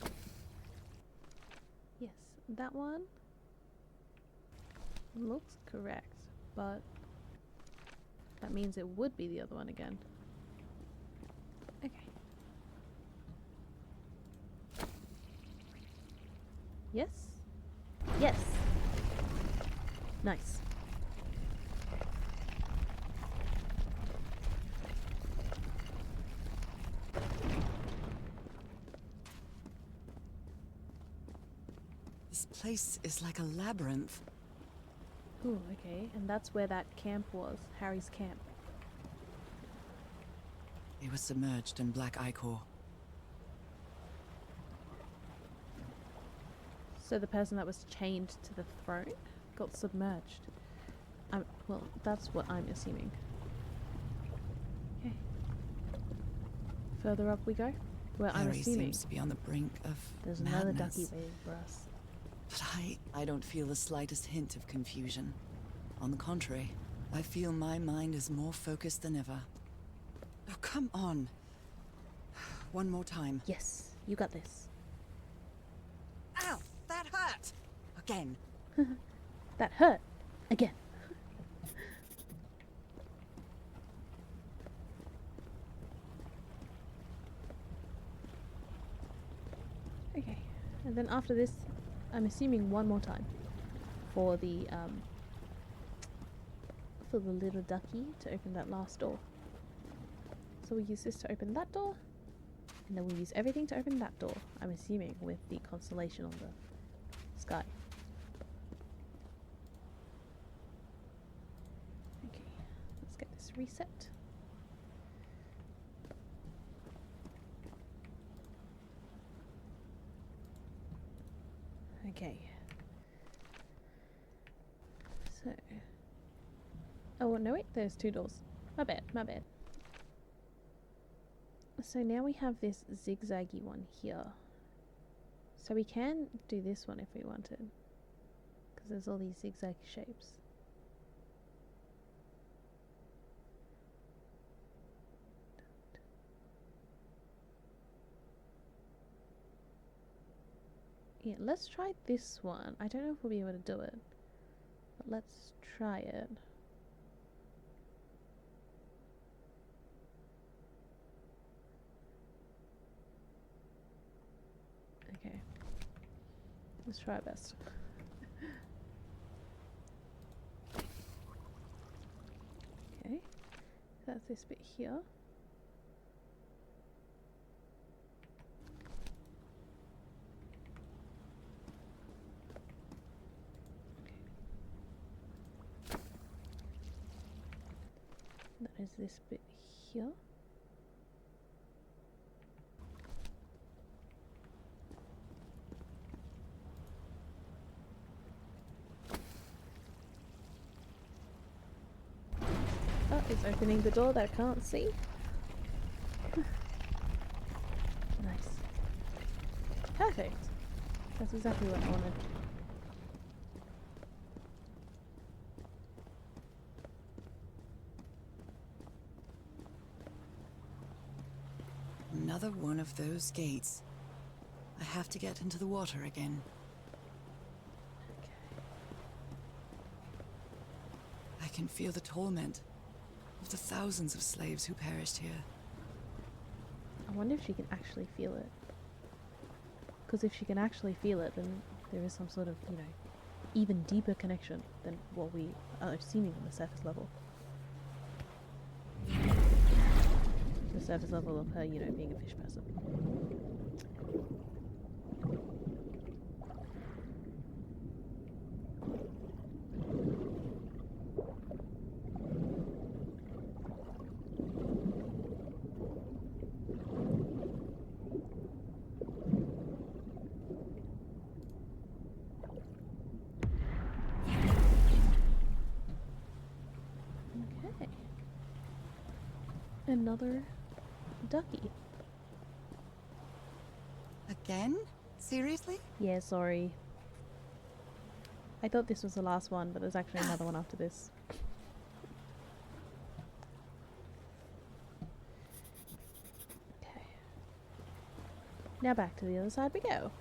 one. Yes, that one looks correct, but that means it would be the other one again. Okay. Yes? Yes! Nice. This place is like a labyrinth. Ooh, okay. And that's where that camp was. Harry's camp. It was submerged in black ichor. So the person that was chained to the throne got submerged. Well, that's what I'm assuming. Okay. Further up we go. Where I'm Harry assuming seems to be on the brink of there's madness. another ducky waiting for us. But I don't feel the slightest hint of confusion. On the contrary, I feel my mind is more focused than ever. Oh, come on. One more time. Yes, you got this. Ow! That hurt! Again. That hurt. Again. Okay. And then after this, I'm assuming one more time for the little ducky to open that last door. So we'll use this to open that door, and then we'll use everything to open that door, I'm assuming, with the constellation on the sky. Okay, let's get this reset. Okay. So... Oh, no wait, there's two doors. My bad, my bad. So now we have this zigzaggy one here. So we can do this one if we wanted. Because there's all these zigzag shapes. Yeah, let's try this one. I don't know if we'll be able to do it. But let's try it. Okay. Let's try our best. Okay. That's this bit here. That is this bit here. Oh, it's opening the door that I can't see. Nice. Perfect. That's exactly what I wanted. Another one of those gates. I have to get into the water again. Okay. I can feel the torment of the thousands of slaves who perished here. I wonder if she can actually feel it. Because if she can actually feel it, then there is some sort of, you know, even deeper connection than what we are assuming on the surface level. The surface level of her, you know, being a fish person. Okay. Another ducky. Again? Seriously? Yeah, sorry. I thought this was the last one, but there's actually another one after this. Okay. Now back to the other side we go.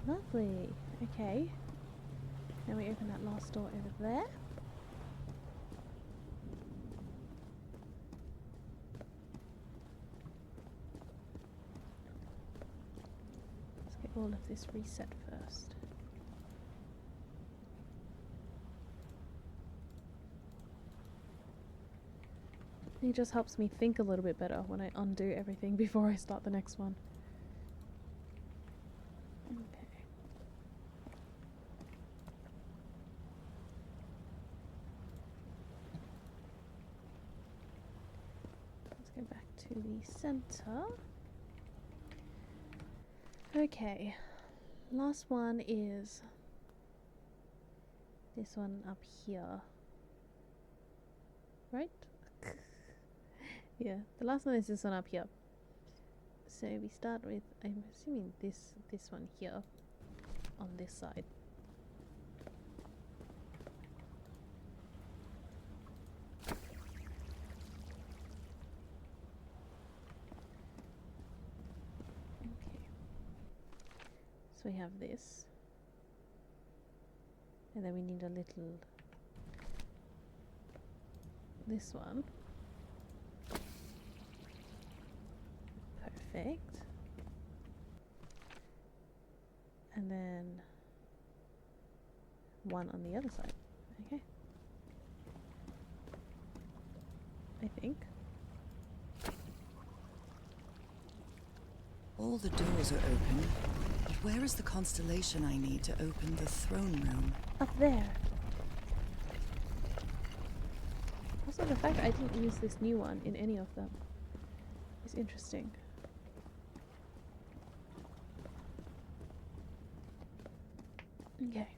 Lovely. Okay. Now we open that last door over there. Let's get all of this reset first. It just helps me think a little bit better when I undo everything before I start the next one. Okay. Let's go back to the center. Okay. Last one is this one up here. Right? Yeah, the last one is this one up here. So we start with, I'm assuming this one here on this side. Okay. So we have this. And then we need a little this one. Perfect. And then one on the other side. Okay. I think. All the doors are open, but where is the constellation I need to open the throne room? Up there. Also, the fact I didn't use this new one in any of them is interesting. Okay.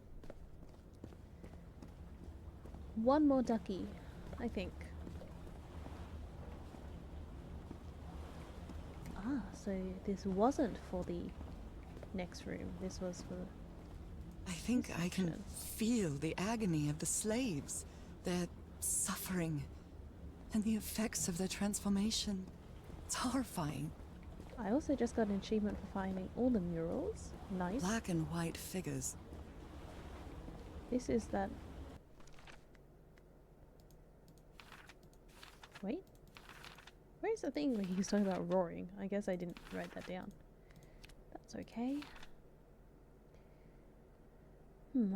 One more ducky, I think. Ah, so this wasn't for the next room. This was for I think I can section. feel the agony of the slaves, their suffering, and the effects of their transformation. It's horrifying. I also just got an achievement for finding all the murals. Nice. Black and white figures. This is that. Wait. Where's the thing where he was talking about roaring? I guess I didn't write that down. That's okay.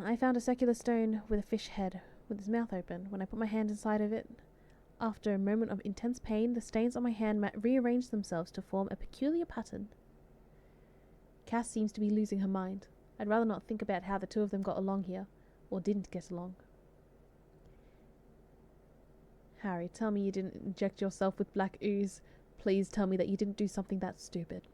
I found a circular stone with a fish head with its mouth open. When I put my hand inside of it, after a moment of intense pain, the stains on my hand rearranged themselves to form a peculiar pattern. Cass seems to be losing her mind. I'd rather not think about how the two of them got along here, or didn't get along. Harry, tell me you didn't inject yourself with black ooze. Please tell me that you didn't do something that stupid.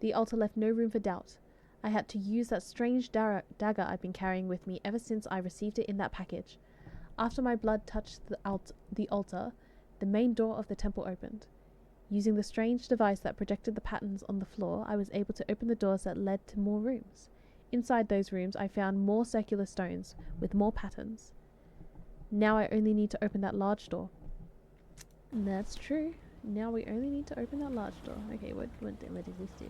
The altar left no room for doubt. I had to use that strange dagger I've been carrying with me ever since I received it in that package. After my blood touched the altar, the main door of the temple opened. Using the strange device that projected the patterns on the floor, I was able to open the doors that led to more rooms. Inside those rooms, I found more circular stones with more patterns. Now I only need to open that large door. And that's true. Now we only need to open that large door. Okay, what does this do?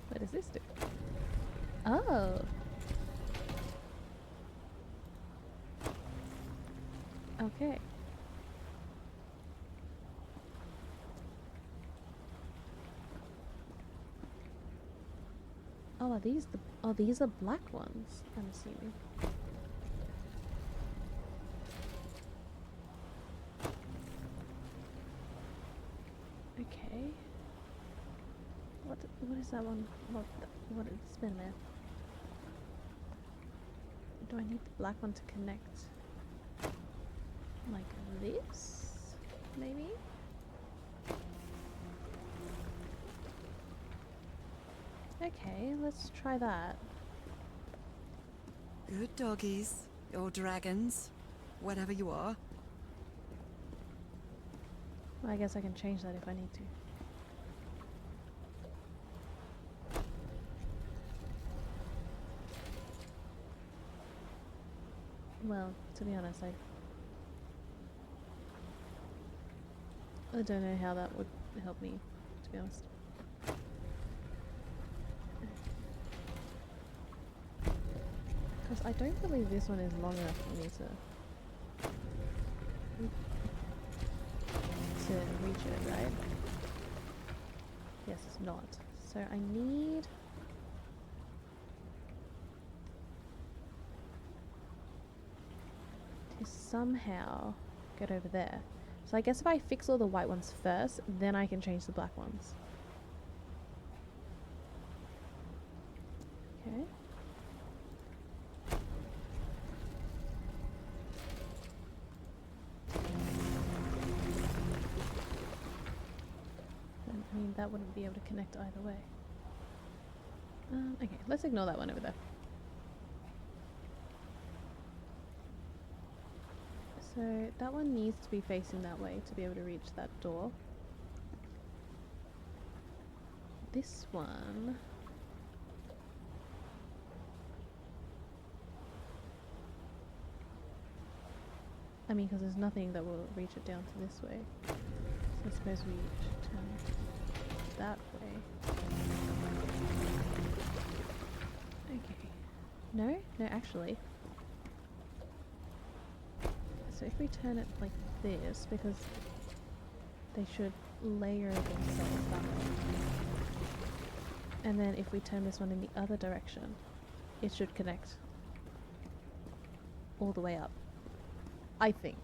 What does this do? Oh. Okay. Oh, these are black ones, I'm assuming. Okay. What is that one? What is it's been a minute. Do I need the black one to connect like this? Maybe? Okay, let's try that. Good doggies, or dragons, whatever you are. Well, I guess I can change that if I need to. Well, to be honest, I don't know how that would help me, to be honest. Because I don't believe this one is long enough for me to reach it, right? Yes, it's not. So I need... to somehow get over there. So I guess if I fix all the white ones first, then I can change the black ones. Okay. I mean, that wouldn't be able to connect either way. Okay, let's ignore that one over there. So that one needs to be facing that way to be able to reach that door. This one... I mean, because there's nothing that will reach it down to this way. So I suppose we should turn that way. Okay. No, actually. So if we turn it like this, because they should layer themselves that way. And then if we turn this one in the other direction, it should connect all the way up. I think.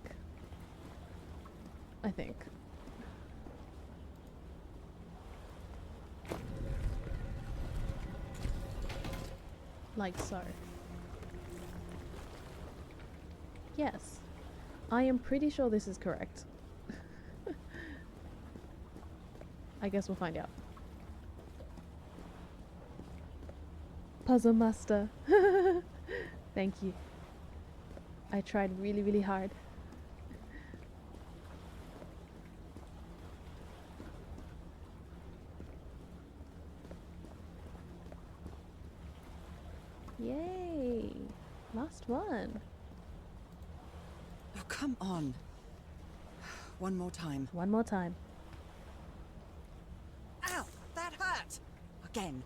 Like so. Yes. I am pretty sure this is correct. I guess we'll find out. Puzzle Master. Thank you. I tried really, really hard. Yay! Last one. Oh, come on. One more time. One more time. Ow! That hurt! Again.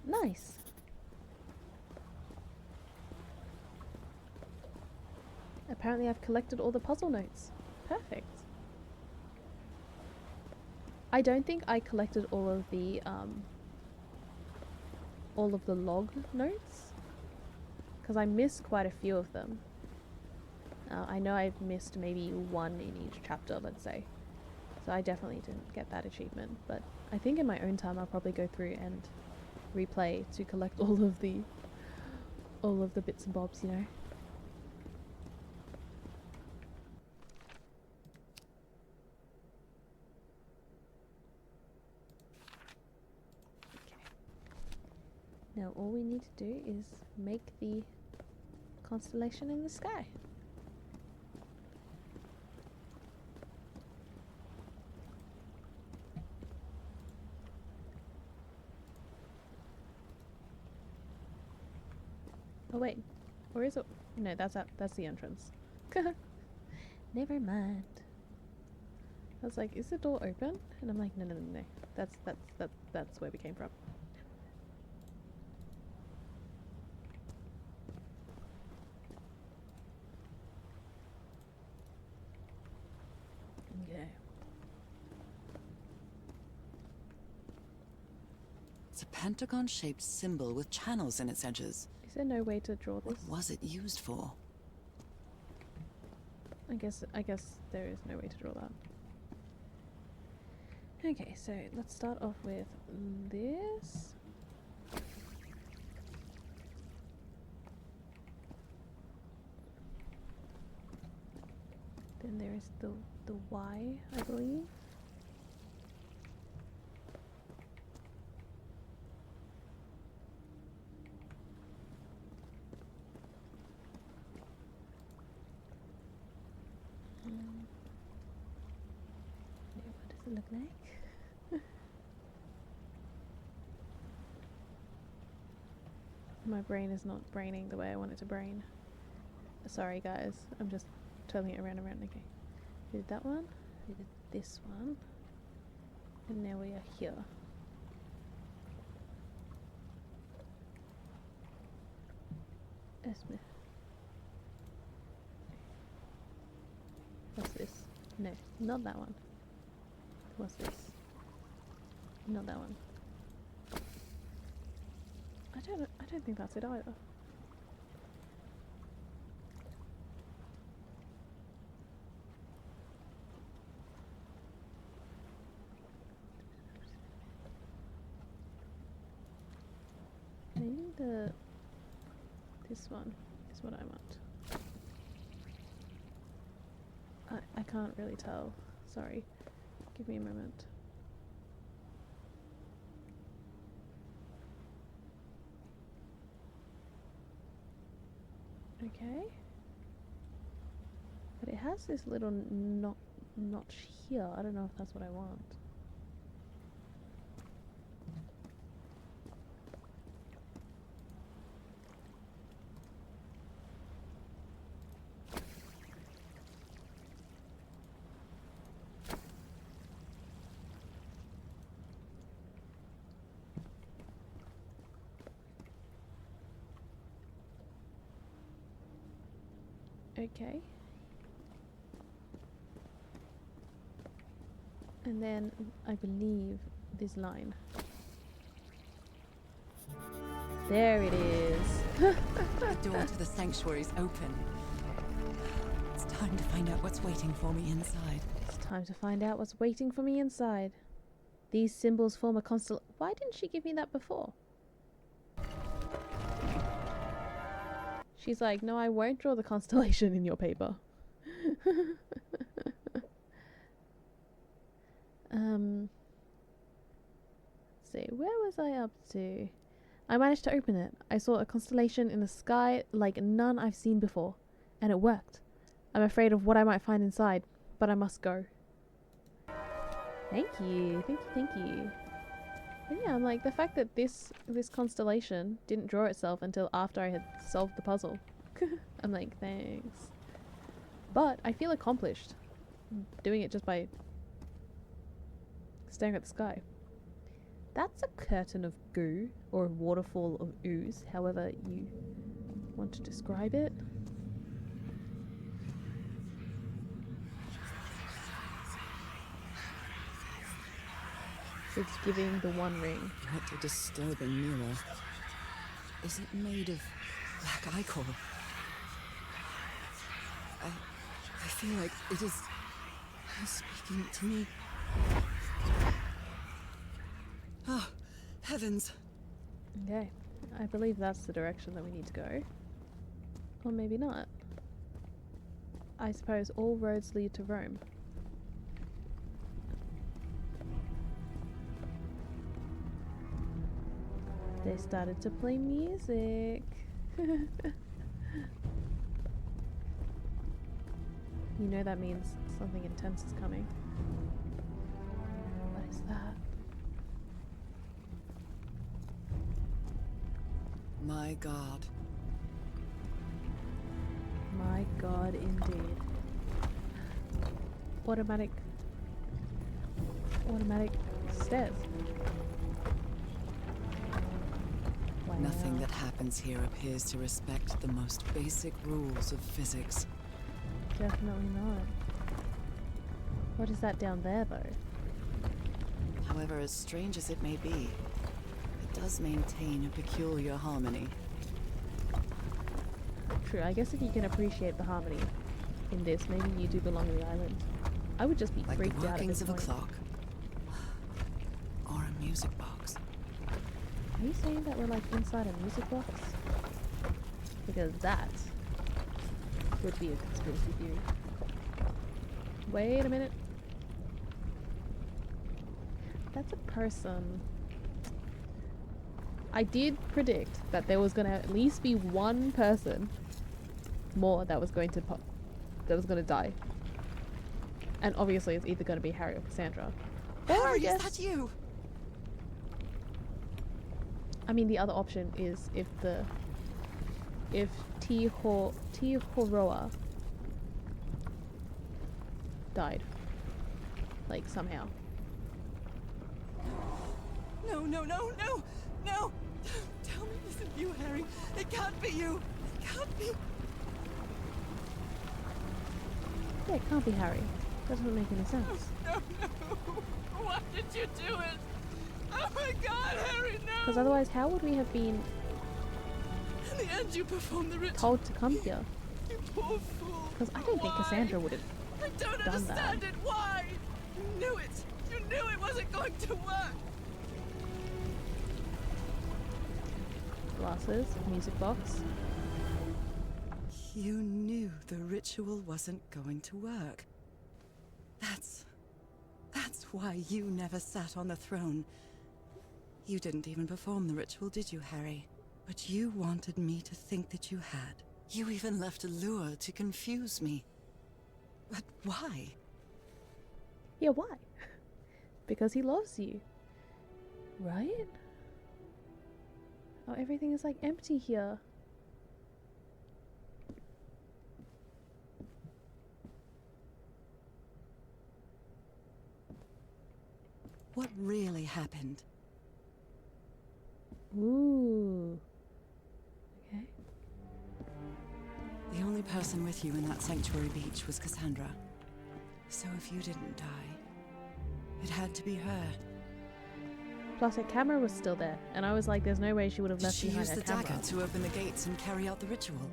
Nice. A Apparently I've collected all the puzzle notes. Perfect. I don't think I collected all of the log notes, because I missed quite a few of them. I know I've missed maybe one in each chapter, let's say. So I definitely didn't get that achievement, but I think in my own time I'll probably go through and replay to collect all of the bits and bobs, you know. Okay. Now all we need to do is make the constellation in the sky. Oh wait, or is it? No, that's the entrance. Never mind. I was like, is the door open? And I'm like, no. That's where we came from. Okay. It's a pentagon-shaped symbol with channels in its edges. Is there no way to draw this? What was it used for? I guess there is no way to draw that. Okay, so let's start off with this. Then there is the Y, I believe. What does it look like? My brain is not braining the way I want it to brain. Sorry guys, I'm just turning it around. Okay. We did that one, we did this one, and now we are here. Esme. What's this? No, not that one. What's this? Not that one. I don't think that's it either. Maybe this one is what I want. I can't really tell. Sorry. Give me a moment. Okay. But it has this little notch here. I don't know if that's what I want. Okay. And then I believe this line. There it is. The door to the sanctuary is open. It's time to find out what's waiting for me inside. It's time to find out what's waiting for me inside. These symbols form a constellation. Why didn't she give me that before? She's like, no, I won't draw the constellation in your paper. Let's see, where was I up to? I managed to open it. I saw a constellation in the sky like none I've seen before, and it worked. I'm afraid of what I might find inside, but I must go. Thank you. And yeah, I'm like, the fact that this constellation didn't draw itself until after I had solved the puzzle. I'm like, thanks. But I feel accomplished doing it just by staring at the sky. That's a curtain of goo, or a waterfall of ooze, however you want to describe it. It's giving the One Ring. What a disturbing mirror. Is it made of black ichor? I feel like it is speaking to me. Oh, heavens. Okay, I believe that's the direction that we need to go. Or maybe not. I suppose all roads lead to Rome. They started to play music. You know that means something intense is coming. What is that? My God. My God, indeed. Automatic stairs. Wow. Nothing that happens here appears to respect the most basic rules of physics. Definitely not. What is that down there, though? However, as strange as it may be, it does maintain a peculiar harmony. True, I guess if you can appreciate the harmony in this, maybe you do belong to the island. I would just be Like the freaked out at workings this of a point. clock. Or a music box. Are you saying that we're like inside a music box? Because that would be a conspiracy theory. Wait a minute. That's a person. I did predict that there was going to at least be one person more that was going to die. And obviously it's either going to be Harry or Cassandra. Or I Harry, guess, is that you? I mean, the other option is if Tihoroa died, like somehow. No, no, no, no, no! Tell me it isn't you, Harry. It can't be you. It can't be. Yeah, it can't be Harry. Doesn't make any sense. No, no. Why did you do it? Oh my God, Harry, no! Because otherwise, how would we have been In the end, you performed the ritual. told to come here? You poor fool. Because I don't think Why? Cassandra would have. I don't done understand that. it. Why? You knew it. You knew it wasn't going to work. Glasses, music box. You knew the ritual wasn't going to work. That's why you never sat on the throne. You didn't even perform the ritual, did you, Harry? But you wanted me to think that you had. You even left a lure to confuse me. But why? Yeah, why? Because he loves you. Right? Oh, everything is like empty here. What really happened? Ooh. Okay. The only person with you in that sanctuary beach was Cassandra. So if you didn't die, it had to be her. Plus, her camera was still there, and I was like, "There's no way she would have Did left she behind use her the camera." dagger to open the gates and carry out the ritual?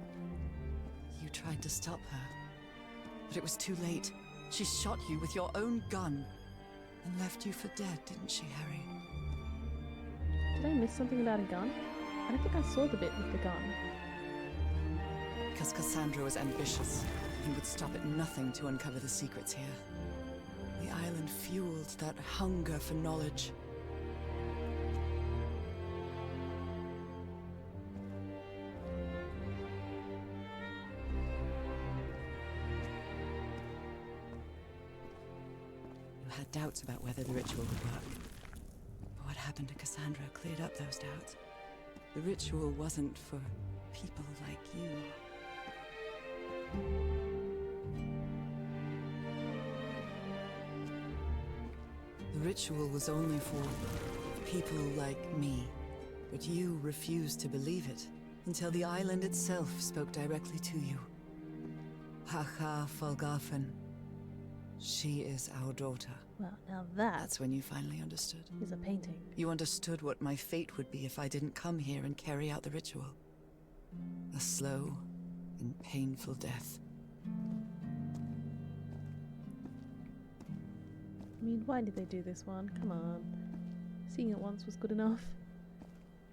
You tried to stop her, but it was too late. She shot you with your own gun and left you for dead, didn't she, Harry? Did I miss something about a gun? I don't think I saw the bit with the gun. Because Cassandra was ambitious and would stop at nothing to uncover the secrets here. The island fueled that hunger for knowledge. You had doubts about whether the ritual would work. But what happened to Cassandra cleared up those doubts. The ritual wasn't for people like you. The ritual was only for people like me. But you refused to believe it until the island itself spoke directly to you. Haha Falgafen. She is our daughter. Well, now that That's when you finally understood. is a painting. You understood what my fate would be if I didn't come here and carry out the ritual. A slow and painful death. I mean, why did they do this one? Come on. Seeing it once was good enough.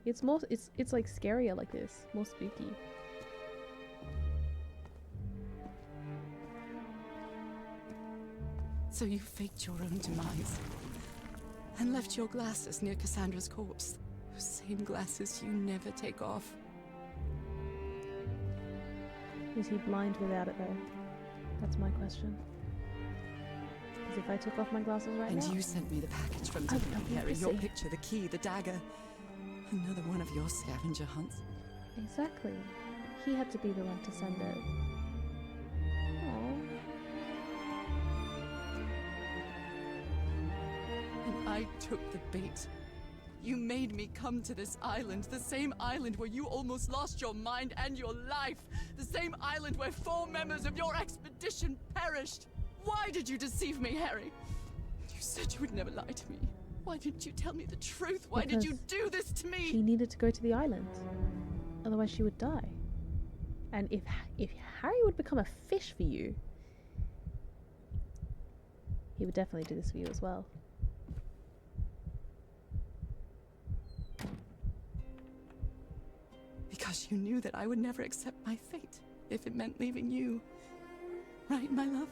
It's more, it's like scarier like this. More spooky. So you faked your own demise. And left your glasses near Cassandra's corpse. Those same glasses you never take off. Is he blind without it though? That's my question. Because if I took off my glasses right And now... you sent me the package from I Tiffany, would Harry. never Your say- picture, the key, the dagger. Another one of your scavenger hunts. Exactly. He had to be the one to send it. Aww. And I took the bait. You made me come to this island, the same island where you almost lost your mind and your life, the same island where 4 members of your expedition perished. Why did you deceive me, Harry? You said you would never lie to me. Why didn't you tell me the truth? Why did you do this to me? She needed to go to the island. Otherwise she would die. And if Harry would become a fish for you, he would definitely do this for you as well. Because you knew that I would never accept my fate if it meant leaving you. Right, my love?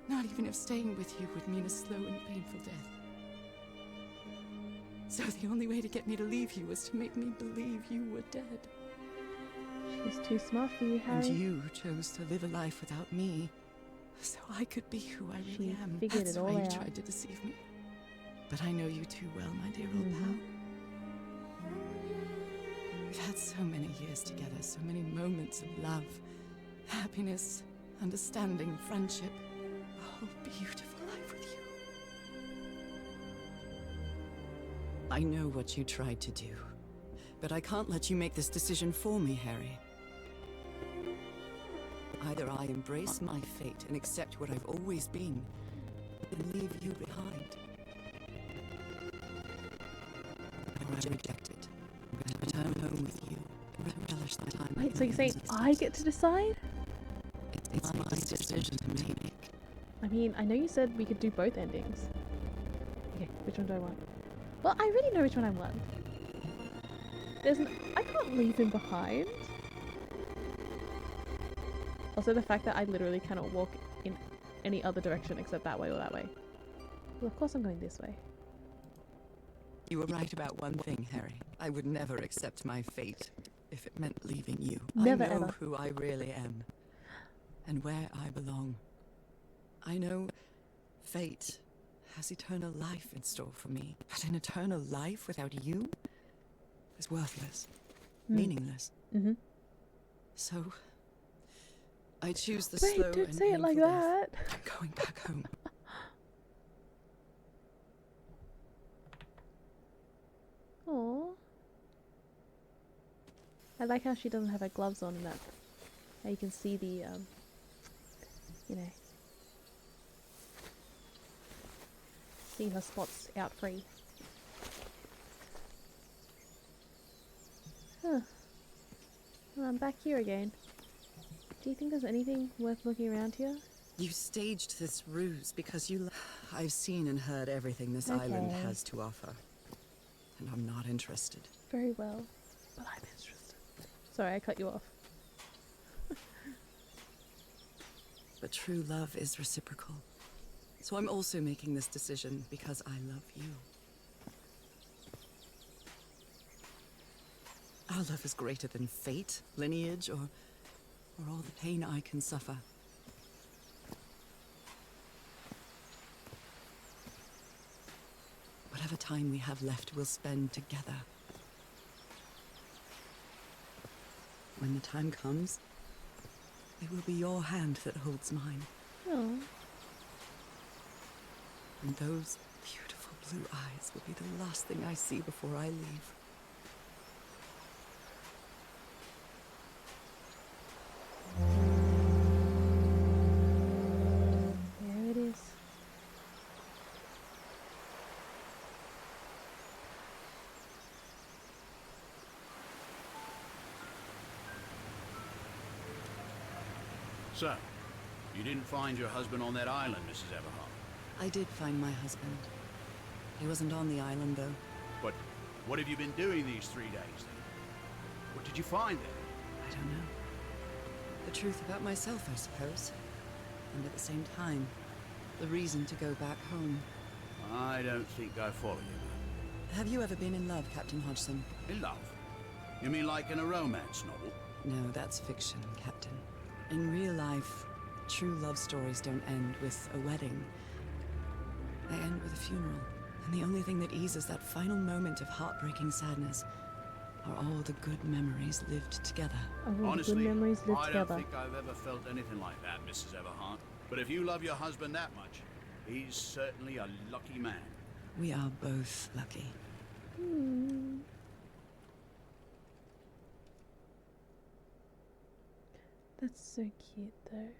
Not even if staying with you would mean a slow and painful death. So the only way to get me to leave you was to make me believe you were dead. She's too smart for you, Harry. And you chose to live a life without me, so I could be who I really She am. figured That's it why all you out. tried to deceive me. But I know you too well, my dear old pal. We've had so many years together, so many moments of love, happiness, understanding, friendship. A whole beautiful life with you. I know what you tried to do, but I can't let you make this decision for me, Harry. Either I embrace my fate and accept what I've always been, and leave you behind. Or I reject it, and return home with you, and relish the time. Wait, so you're saying I get to decide? It's my decision to make. I mean, I know you said we could do both endings. Okay, which one do I want? Well, I already know which one I want. I can't leave him behind. Also, the fact that I literally cannot walk in any other direction except that way or that way. Well, of course I'm going this way. You were right about one thing, Harry. I would never accept my fate if it meant leaving you. Never, I know ever. who I really am and where I belong. I know fate has eternal life in store for me, but an eternal life without you is worthless, meaningless. Mm-hmm. So I choose the Wait, slow don't and say it like painful death. that. I'm going back home. Aww. I like how she doesn't have her gloves on in that. How you can see the, you know, see her spots out free. Huh. Well, I'm back here again. Do you think there's anything worth looking around here? You staged this ruse because you... I've seen and heard everything this island Okay. has to offer. And I'm not interested. Very well, but I'm interested. Sorry, I cut you off. But true love is reciprocal. So I'm also making this decision because I love you. Our love is greater than fate, lineage, or all the pain I can suffer. Whatever time we have left, we'll spend together. When the time comes, it will be your hand that holds mine. Oh, And those beautiful blue eyes will be the last thing I see before I leave. there it is. So, you didn't find your husband on that island, Mrs. Everhart. I did find my husband. He wasn't on the island, though. But what have you been doing these 3 days, then? What did you find there? I don't know. The truth about myself, I suppose. And at the same time, the reason to go back home. I don't think I follow you. Have you ever been in love, Captain Hodgson? In love? You mean like in a romance novel? No, that's fiction, Captain. In real life, true love stories don't end with a wedding. They end with a funeral. And the only thing that eases that final moment of heartbreaking sadness are all the good memories lived together. Honestly, good memories live I together. don't think I've ever felt anything like that, Mrs. Everhart. But if you love your husband that much, he's certainly a lucky man. We are both lucky. That's so cute, though.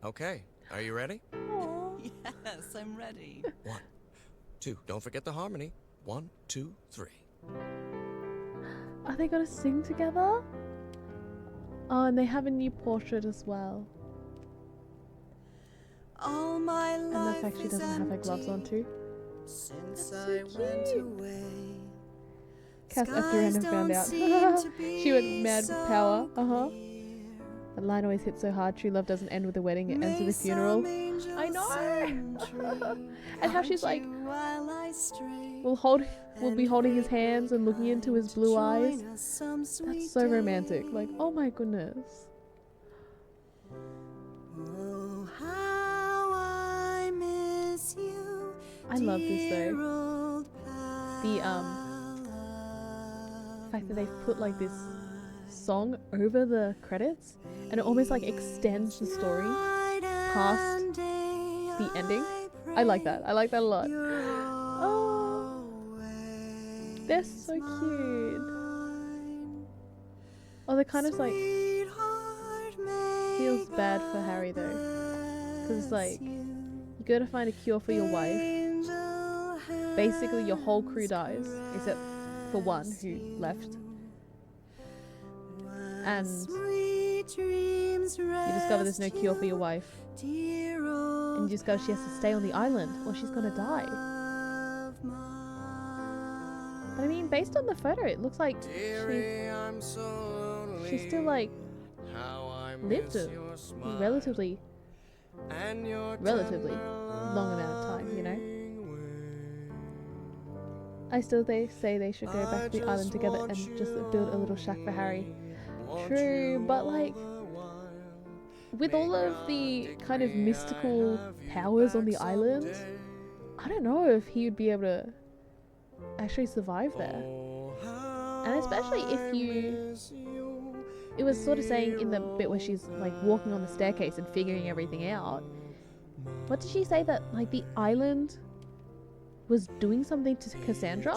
Okay, are you ready? Yes, I'm ready. 1, 2. Don't forget the harmony. 1, 2, 3. Are they gonna sing together? Oh, and they have a new portrait as well. All my And the life fact she is doesn't have her gloves on empty too. since That's I so went cute. away. Cass after and found out. She went mad with power. That line always hits so hard. True love doesn't end with a wedding, it ends with a funeral. I know. And how she's like, we'll be holding his hands and looking into his blue eyes. That's so romantic. Like, oh my goodness. Oh, how I miss you, I love this though. dear old The fact that they've put like this song over the credits and it almost like extends the story past the ending. I like that. I like that a lot. Oh, they're so cute. Oh, they're kind of like feels bad for Harry though, because it's like you go to find a cure for your wife. Basically, your whole crew dies except for one who left. And you discover there's no cure for your wife. And you discover she has to stay on the island or she's gonna die. But I mean, based on the photo, it looks like she still like lived a relatively long amount of time, you know? I still say they should go back to the island together and just build a little shack for Harry. True, but like with all of the kind of mystical powers on the island, I don't know if he would be able to actually survive there. And especially if it was sort of saying in the bit where she's like walking on the staircase and figuring everything out. What did she say that like the island was doing something to Cassandra?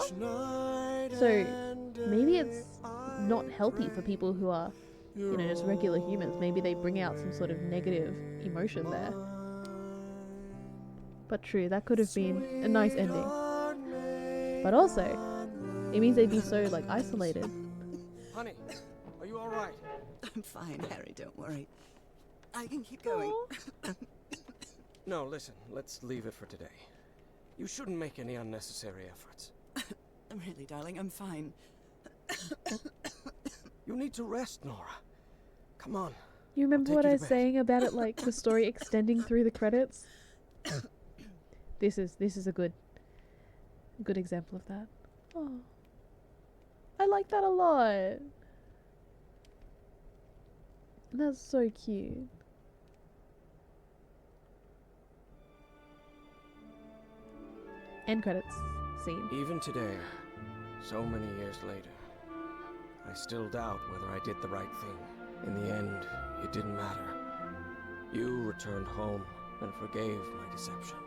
So maybe it's not healthy for people who are, you know, just regular humans. Maybe they bring out some sort of negative emotion there. But true, that could have been a nice ending. But also, it means they'd be so like isolated. Honey, are you alright? I'm fine, Harry, don't worry. I can keep going. No, listen, let's leave it for today. You shouldn't make any unnecessary efforts. Really, darling, I'm fine. You need to rest, Nora. Come on. You remember I'll what take I you was to bed. saying about it, like the story extending through the credits? This is a good example of that. Oh, I like that a lot. That's so cute. End credits scene. Even today, so many years later, I still doubt whether I did the right thing. In the end, it didn't matter. You returned home and forgave my deception.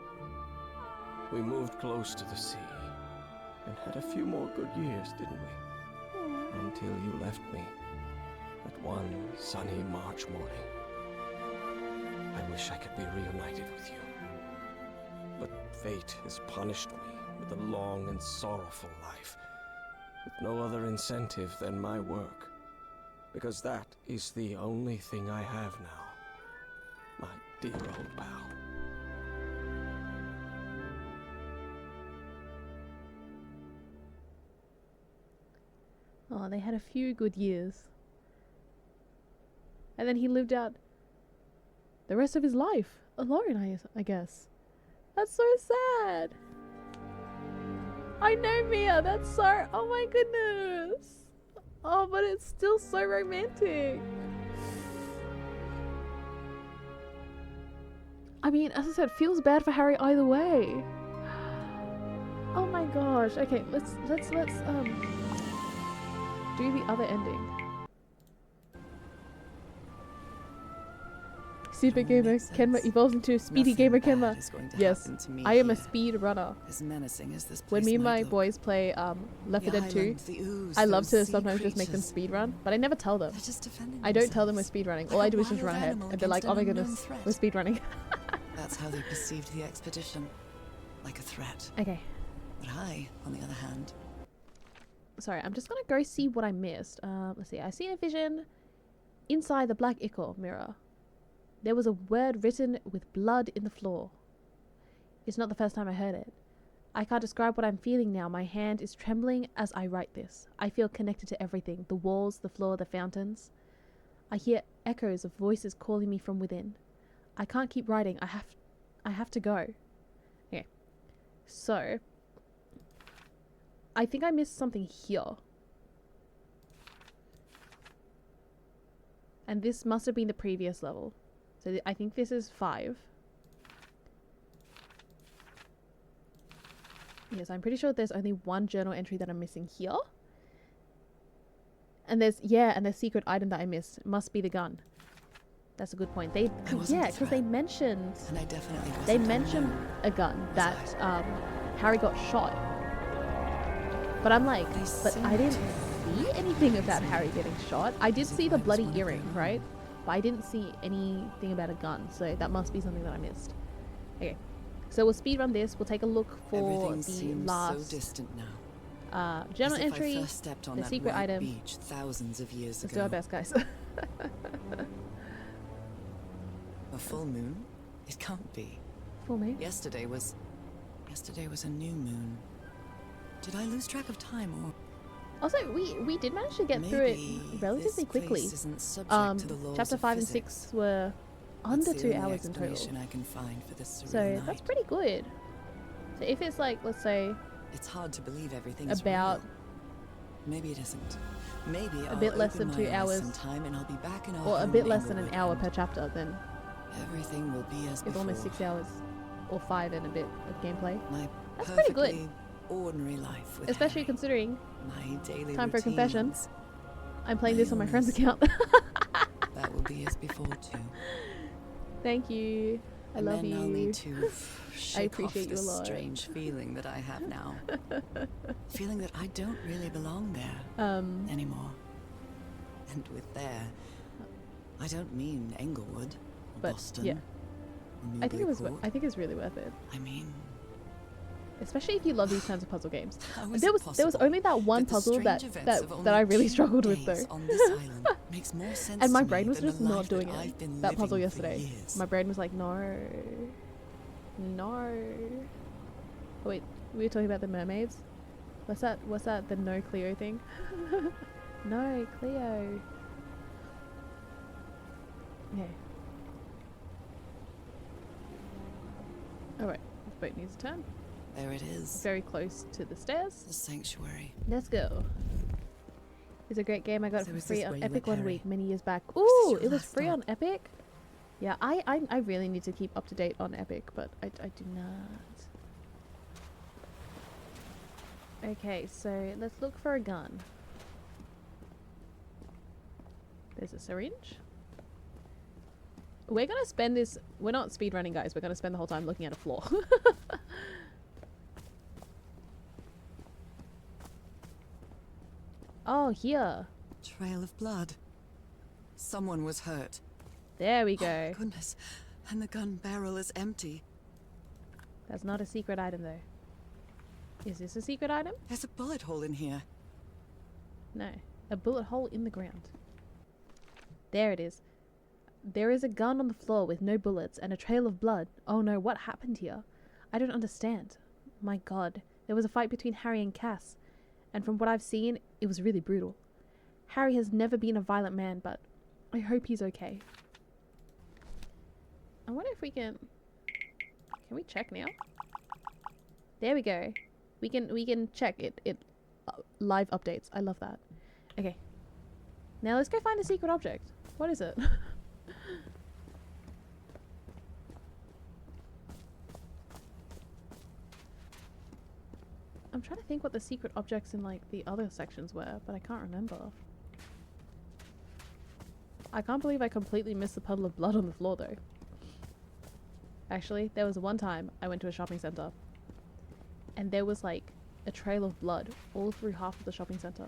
We moved close to the sea and had a few more good years, didn't we? Until you left me that one sunny March morning. I wish I could be reunited with you. But fate has punished me with a long and sorrowful life, with no other incentive than my work. Because that is the only thing I have now. My dear old pal. Oh, they had a few good years. And then he lived out the rest of his life alone, I guess. That's so sad. I know, Mia. That's so... Oh my goodness. Oh, but it's still so romantic. I mean, as I said, feels bad for Harry either way. Oh my gosh. Okay, let's do the other ending. Super Gamer Kenma evolves into Speedy Gamer Kenma. Yes, I am a speed runner. As menacing as this place When me and might my look. boys play Left 4 The Dead 2, island, the ooze, I love those to sea sometimes just make them creatures. speed run, but I never tell them. They're just defending I don't tell them we're themselves. speed running. Like All a I do is just wild run ahead, animal and they're like, against "Oh an my unknown goodness, threat." we're speed running." That's how they perceived the expedition. Like a threat. Okay, But I, on the other hand, sorry, I'm just gonna go see what I missed. Let's see. I seen a vision inside the black ichor mirror. There was a word written with blood in the floor. It's not the first time I heard it. I can't describe what I'm feeling now. My hand is trembling as I write this. I feel connected to everything. The walls, the floor, the fountains. I hear echoes of voices calling me from within. I can't keep writing. I have to go. Okay. So, I think I missed something here. And this must have been the previous level. So I think this is 5. Yes, I'm pretty sure there's only one journal entry that I'm missing here. And there's secret item that I missed. Must be the gun. That's a good point. I wasn't Yeah, the because they threat. mentioned and I definitely wasn't they unknown. mentioned a gun that Harry got shot. But I'm like, They but I seem didn't to see anything about Harry getting shot. I did as if see the I was bloody one of their earring, own. right? But I didn't see anything about a gun, so that must be something that I missed. Okay, so we'll speedrun this. We'll take a look for Everything the seems last so distant now. journal As if I entry. first stepped on the that secret white item. beach thousands of years Let's ago. do our best, guys. A full moon? It can't be. For me. Yesterday was a new moon. Did I lose track of time, or Also, we did manage to get through it maybe relatively this quickly. place isn't subject to the laws Chapter of 5 and physics? 6 were That's under the 2 only hours in total. explanation I can find for this surreal So night. that's pretty good. So if it's like, let's say, It's hard to believe everything's about real. Maybe it isn't. Maybe a I'll bit less open than my 2 eyes hours, sometime and I'll be back in our or a home bit in less than an Inglewood, hour and per chapter, then everything will be as it's before. almost 6 hours, or 5 and a bit of gameplay. My That's pretty good. perfectly ordinary life with Especially Harry. considering My daily time for a confession. routines. I'm playing My this on my friend's illness. account. That will be as before too. Thank you. I And love then I'll you. need to shake off appreciate you a this lot. strange feeling that I have now. Feeling that I don't really belong there anymore. And with there, I don't mean Englewood or But, Boston. yeah. Or I think it was. Newburyport. I think it's really worth it, I mean, especially if you love these kinds of puzzle games. how is There it was possible only that one that the puzzle strange that events of only I really 2 struggled with days though. on this island makes more sense And my to me brain was than the just not life doing that it. I've been That puzzle living for yesterday. years. My brain was like, no. Oh, wait, we were talking about the mermaids. What's that? The no Cleo thing? No Cleo. Okay. All right. This boat needs a turn. There it is. Very close to the stairs. The sanctuary. Let's go. It's a great game. I got it So for is free this on where you Epic met one Harry? week many years back. Was this Ooh, your it was last free stop? on Epic. Yeah, I really need to keep up to date on Epic, but I do not. Okay, so let's look for a gun. There's a syringe. We're gonna spend this. We're not speedrunning, guys. We're gonna spend the whole time looking at a floor. Oh, here. Trail of blood. Someone was hurt. There we Oh my go. goodness. And the gun barrel is empty. That's not a secret item, though. Is this a secret item? There's a bullet hole in here. No. A bullet hole in the ground. There it is. There is a gun on the floor with no bullets and a trail of blood. Oh no, what happened here? I don't understand. My god. There was a fight between Harry and Cass. And from what I've seen, it was really brutal. Harry has never been a violent man, but I hope he's okay. I wonder if we can... Can we check now? There we go. We can check it. Live updates. I love that. Okay. Now let's go find the secret object. What is it? I'm trying to think what the secret objects in like the other sections were, but I can't remember. I can't believe I completely missed the puddle of blood on the floor though. Actually, there was one time I went to a shopping center and there was like a trail of blood all through half of the shopping center.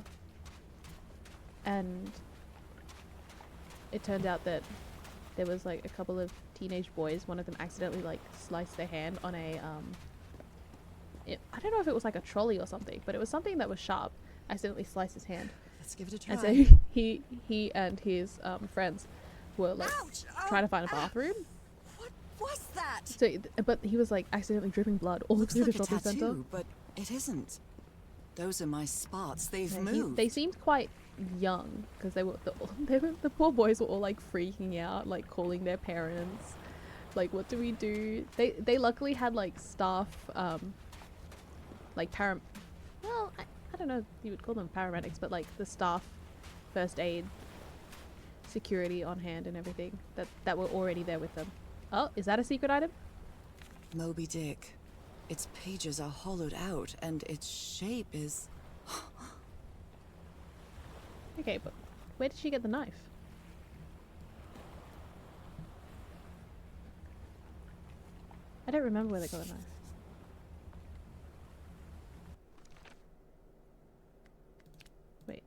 And it turned out that there was like a couple of teenage boys, one of them accidentally like sliced their hand on a I don't know if it was like a trolley or something, but it was something that was sharp. Accidentally sliced his hand. Let's give it a try. And so he and his friends were like trying to find a bathroom. What was that? So, but he was like accidentally dripping blood all Looks through like the a shopping tattoo, center. but it isn't. Those are my spots. They've Yeah, moved. they seemed quite young because the poor boys were all like freaking out, like calling their parents. Like, what do we do? They luckily had like staff, like well, I don't know if you would call them paramedics, but like the staff first aid security on hand and everything that were already there with them. Oh, is that a secret item? Moby Dick. Its pages are hollowed out and its shape is... Okay, but where did she get the knife? I don't remember where they got the knife. Wait.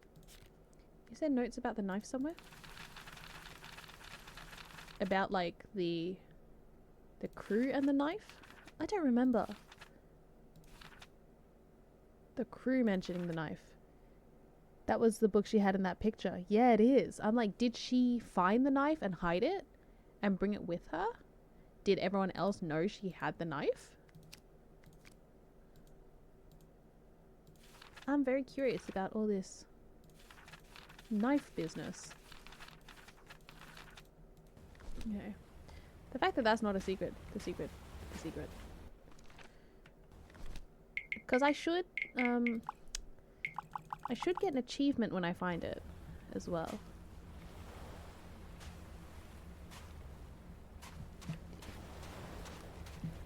Is there notes about the knife somewhere? About like the crew and the knife? I don't remember. The crew mentioning the knife. That was the book she had in that picture. Yeah, it is. I'm like, did she find the knife and hide it and bring it with her? Did everyone else know she had the knife? I'm very curious about all this knife business. Okay. The fact that that's not a secret. The secret. Because I should get an achievement when I find it as well.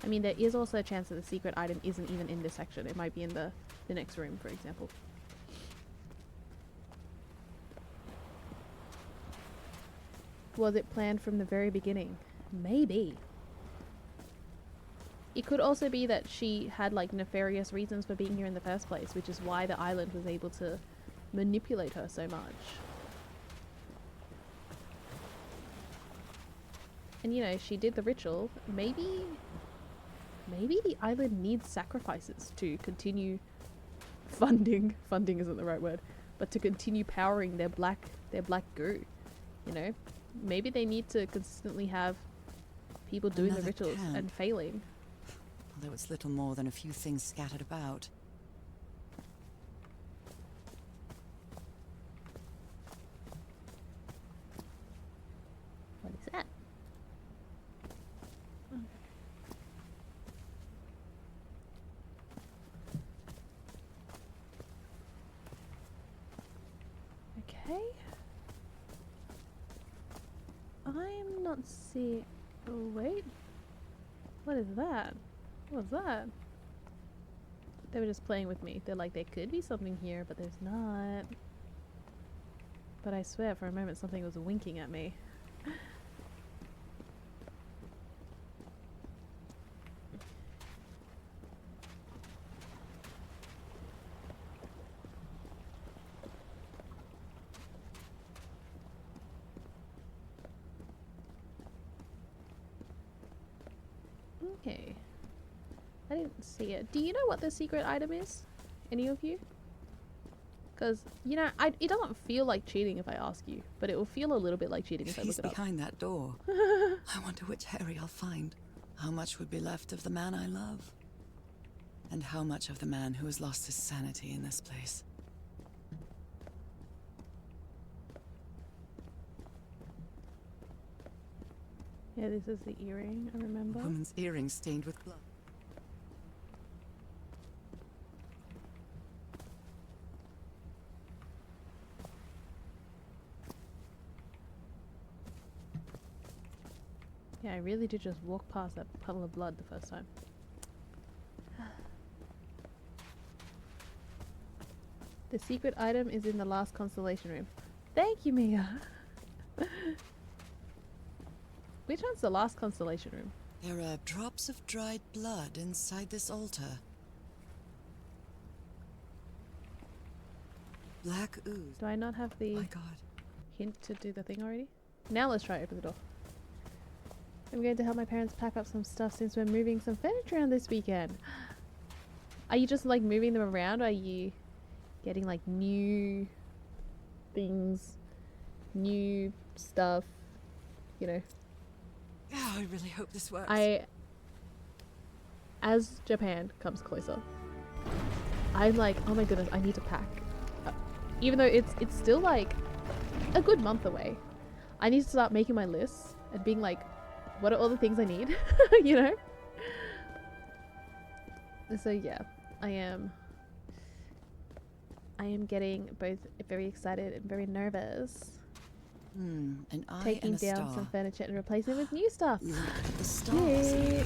I mean, there is also a chance that the secret item isn't even in this section. It might be in the next room, for example. Was it planned from the very beginning? Maybe. It could also be that she had like nefarious reasons for being here in the first place, which is why the island was able to manipulate her so much. And you know, she did the ritual. Maybe the island needs sacrifices to continue funding isn't the right word, but to continue powering their black goo, you know? Maybe they need to consistently have people doing the Another rituals camp. and failing. Although it's little more than a few things scattered about. What is that? Okay. I'm not seeing... Oh, wait. What is that? What was that? They were just playing with me. They're like, there could be something here, but there's not. But I swear, for a moment, something was winking at me. Okay. I didn't see it. Do you know what the secret item is? Any of you? Because, you know, it doesn't feel like cheating if I ask you, but it will feel a little bit like cheating if I He's look it up. behind that door. I wonder which Harry I'll find. How much would be left of the man I love? And how much of the man who has lost his sanity in this place? Yeah, this is the earring, I remember. A woman's earring stained with blood. Yeah, I really did just walk past that puddle of blood the first time. The secret item is in the last constellation room. Thank you, Mia! Which one's the last constellation room? There are drops of dried blood inside this altar. Black ooze. Do I not have the My God. hint to do the thing already? Now let's try open the door. I'm going to help my parents pack up some stuff since we're moving some furniture around this weekend. Are you just like moving them around? Or are you getting like new things, new stuff, you know? Oh, I really hope this works. As Japan comes closer, I'm like, oh my goodness, I need to pack. Even though it's still like a good month away, I need to start making my lists and being like, what are all the things I need, you know? So yeah, I am getting both very excited and very nervous. An eye Taking and a down star. some furniture and replacing it with new stuff. Look at the stars. Yay.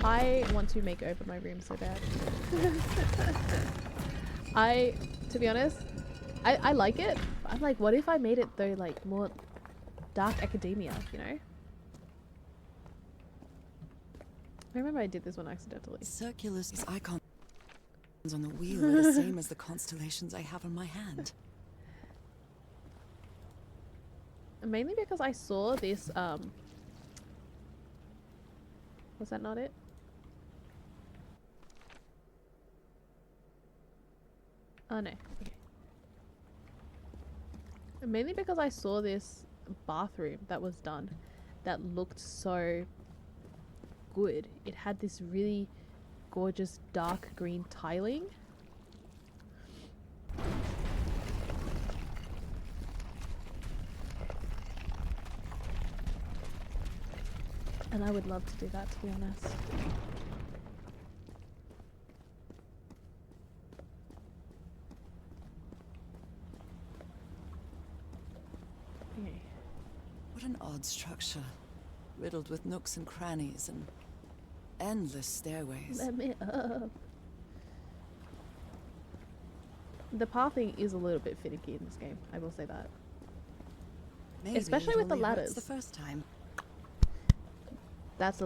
I want to make over my room so bad. To be honest, I like it. I'm like, what if I made it though like more dark academia, you know? I remember I did this one accidentally. Circular icons on the wheel are the same as the constellations I have on my hand. Mainly because I saw this, was that not it? Oh no, okay. Mainly because I saw this bathroom that was done that looked so good. It had this really gorgeous dark green tiling. And I would love to do that, to be honest. Okay. What an odd structure. Riddled with nooks and crannies and endless stairways. Let me up. The pathing is a little bit finicky in this game, I will say that. Maybe especially it with the only hurts ladders. the first time. That's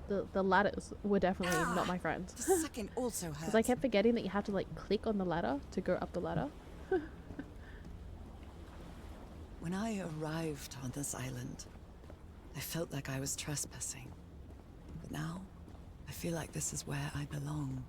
the ladders were definitely not my friends. The second also hurts. Because I kept forgetting that you have to like click on the ladder to go up the ladder. When I arrived on this island, I felt like I was trespassing. But now, I feel like this is where I belong.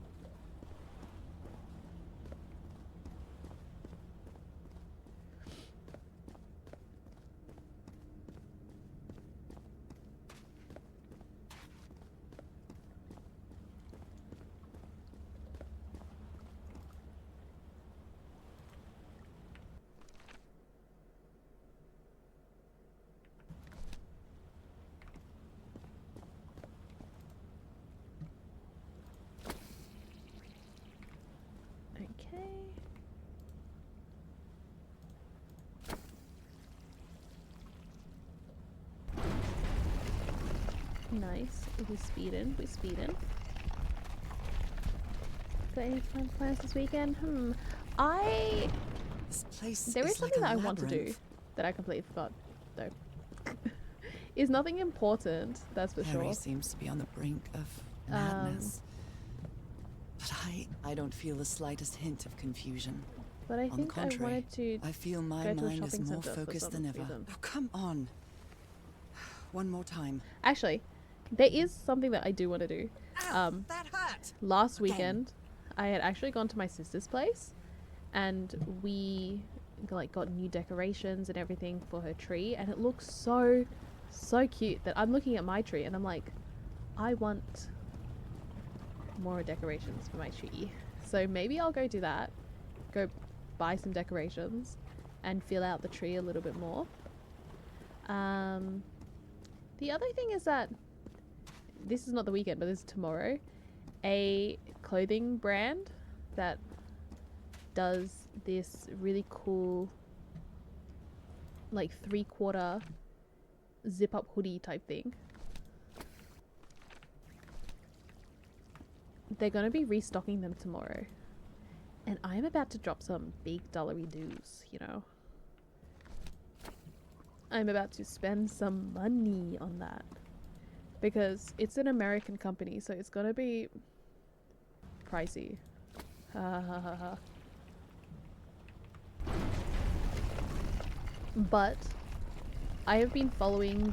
Okay. Nice. We're speeding. We're speeding. Got any fun plans this weekend? This place There is like something a that I want to do labyrinth. that I completely forgot, though. Is nothing important, that's for Harry sure. seems to be on the brink of madness. But I don't feel the slightest hint of confusion. But I On the think I contrary, wanted to I feel my go to a mind is shopping more centre for focused some than ever. reason. Oh, come on. One more time. Actually, There is something that I do want to do. Ow, that hurt! Last Again. weekend, I had actually gone to my sister's place, and we like got new decorations and everything for her tree, and it looks so cute that I'm looking at my tree and I'm like, I want more decorations for my tree. So maybe I'll go do that, go buy some decorations and fill out the tree a little bit more. The other thing is that this is not the weekend, but this is tomorrow. A clothing brand that does this really cool, like 3/4 zip up hoodie type thing. They're gonna be restocking them tomorrow. And I'm about to drop some big dollary dues, you know. I'm about to spend some money on that. Because it's an American company, so it's gonna be pricey. Ha ha ha ha. But I have been following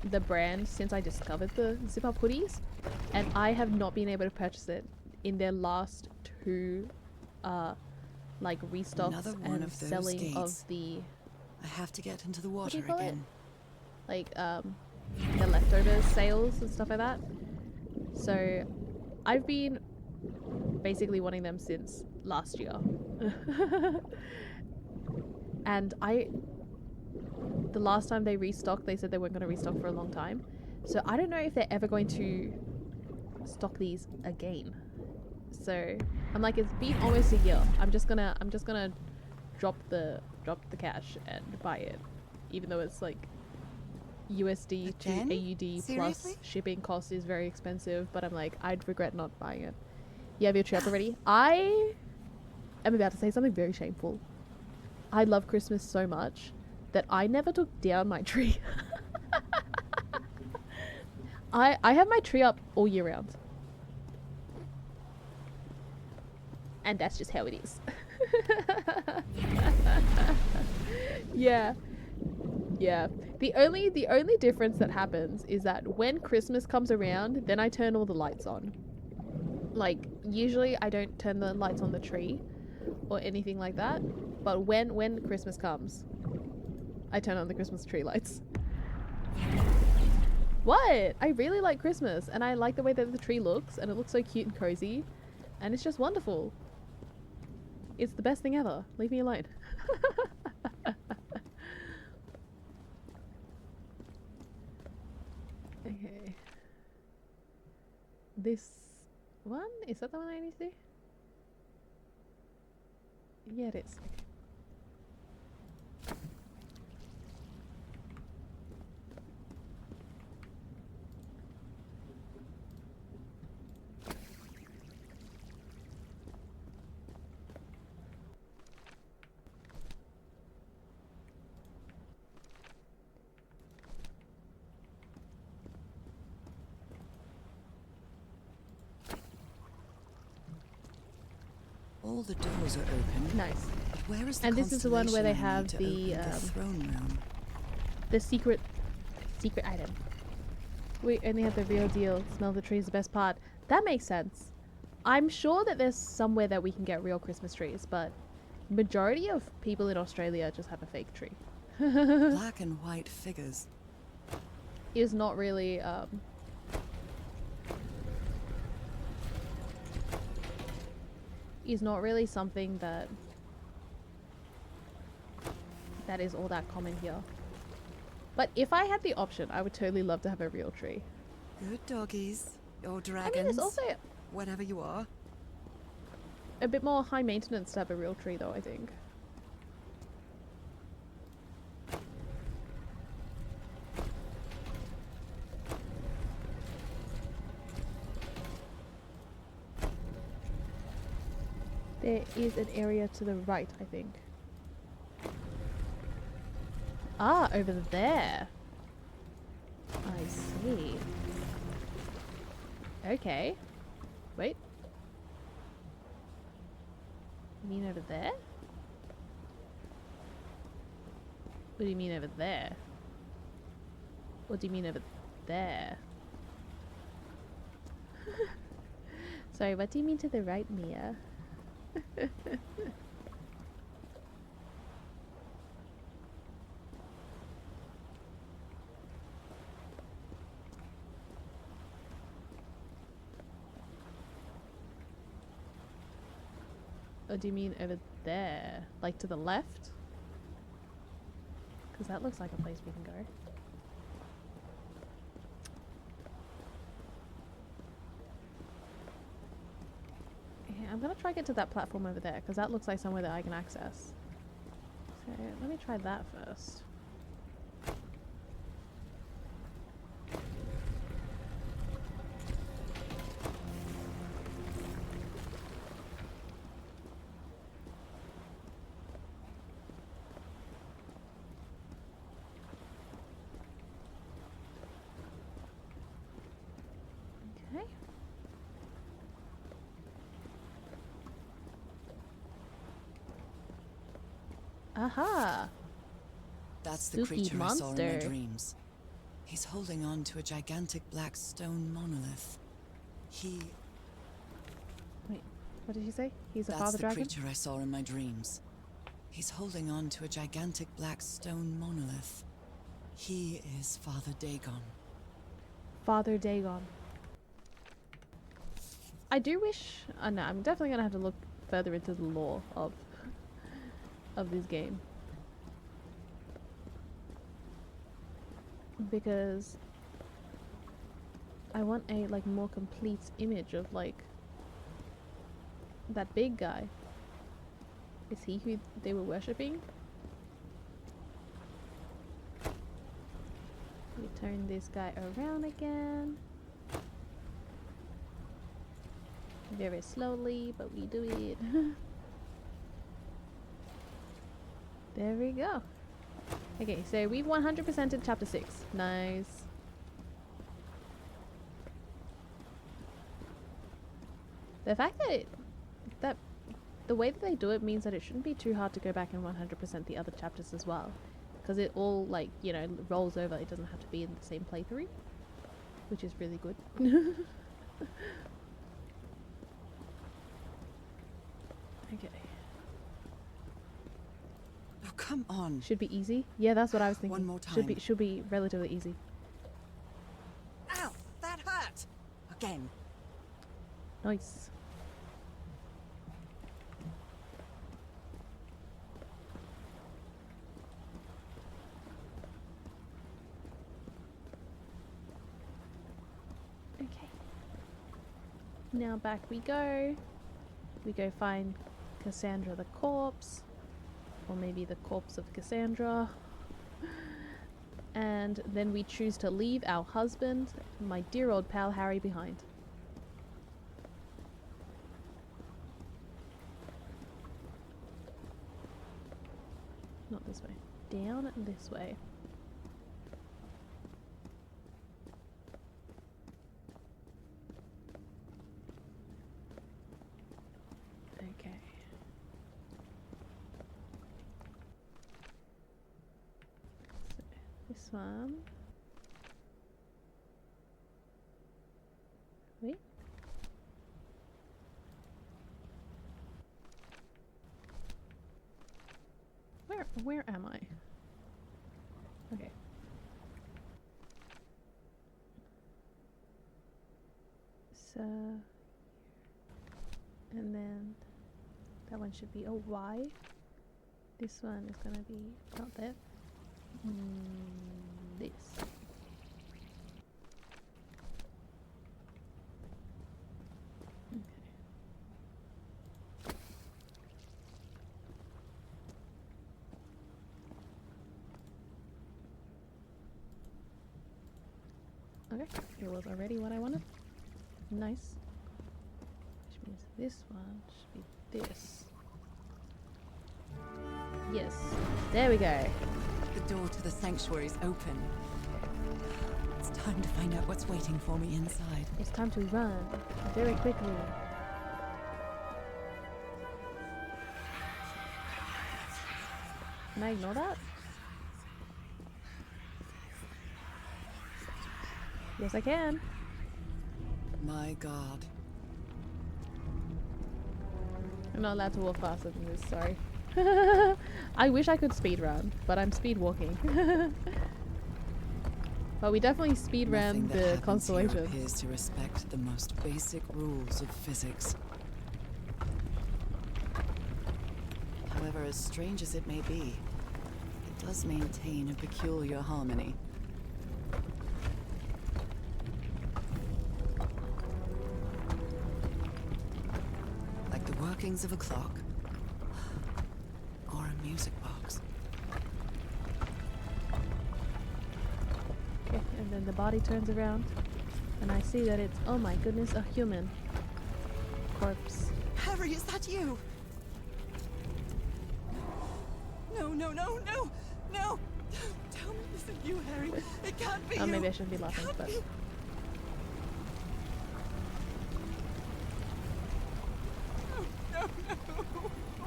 the brand since I discovered the zip up hoodies, and I have not been able to purchase it in their last two like restocks Another one and of those selling gates. of the I have to get into the what do water you call again. it? Like the leftover sales and stuff like that. So I've been basically wanting them since last year. And the last time they restocked, they said they weren't going to restock for a long time. So I don't know if they're ever going to stock these again. So I'm like, it's been almost a year. I'm just gonna drop the cash and buy it, even though it's like USD Again? to AUD plus Seriously? shipping cost is very expensive. But I'm like, I'd regret not buying it. You have your tree up already? I am about to say something very shameful. I love Christmas so much that I never took down my tree. I have my tree up all year round. And that's just how it is. Yeah. Yeah. The only difference that happens is that when Christmas comes around, then I turn all the lights on. Like, usually I don't turn the lights on the tree or anything like that. But when Christmas comes, I turn on the Christmas tree lights. What? I really like Christmas, and I like the way that the tree looks, and it looks so cute and cozy, and it's just wonderful. It's the best thing ever. Leave me alone. Okay. This one? Is that the one I need to do? Yeah, it is. Okay. All the doors are open. Nice. But where is the And this is the one where they constellation I need have to open the throne room? The secret item. We only have the real deal. Smell the tree is the best part. That makes sense. I'm sure that there's somewhere that we can get real Christmas trees, but majority of people in Australia just have a fake tree. Black and white figures. Is not really is not really something that is all that common here. But if I had the option, I would totally love to have a real tree. Good doggies. Or I dragons. mean, it's also whatever you are. a bit more high maintenance to have a real tree, though, I think. There is an area to the right, I think. Ah, over there. I see. Okay. Wait. You mean over there? What do you mean over there? What do you mean over there. Sorry, what do you mean to the right, Mia? Or do you mean over there? Like to the left? Because that looks like a place we can go. Yeah, I'm gonna try get to that platform over there, because that looks like somewhere that I can access. So let me try that first. Okay. Aha! That's the Spooky creature I saw in my monster. dreams. He's holding on to a gigantic black stone monolith. Wait, what did you say? He's a That's father the dragon? creature I saw in my dreams. He's holding on to a gigantic black stone monolith. He is Father Dagon. Father Dagon. I do wish... no, I'm definitely gonna have to look further into the lore of this game. Because I want a like more complete image of like that big guy. Is he who they were worshipping? We turn this guy around again. Very slowly, but we do it. There we go. Okay, so we've 100%ed chapter 6. Nice. The fact that the way that they do it means that it shouldn't be too hard to go back and 100% the other chapters as well, because it all like, you know, rolls over. It doesn't have to be in the same playthrough, which is really good. Okay. Oh, come on. Should be easy. Yeah, that's what I was thinking. One more Should be relatively easy. Ow! That hurt! Again. Nice. Okay. Now back we go. We go find Cassandra the corpse. Or maybe the corpse of Cassandra. And then we choose to leave our husband, my dear old pal Harry, behind. Not this way. Down this way. Okay. So, this one. Wait. Where am I? Okay. So, and then that one should be a Y. This one is gonna be not that. This. Okay, it was already what I wanted. Nice. Which means this one should be this. Yes. There we go. The door to the sanctuary is open. It's time to find out what's waiting for me inside. It's time to run very quickly. Can I ignore that? Yes, I can. My God. I'm not allowed to walk faster than this, sorry. I wish I could speed run, but I'm speed walking. But we definitely speed ran Nothing that the happens here constellation. appears to respect the most basic rules of physics. However, as strange as it may be, it does maintain a peculiar harmony. Like the workings of a clock or a music box. Okay, and then the body turns around, and I see that it's, oh my goodness, a human corpse. Harry, is that you? No, no, no, no, no! Tell me this isn't you, Harry. It can't be you. Maybe I shouldn't be laughing, but... No, no!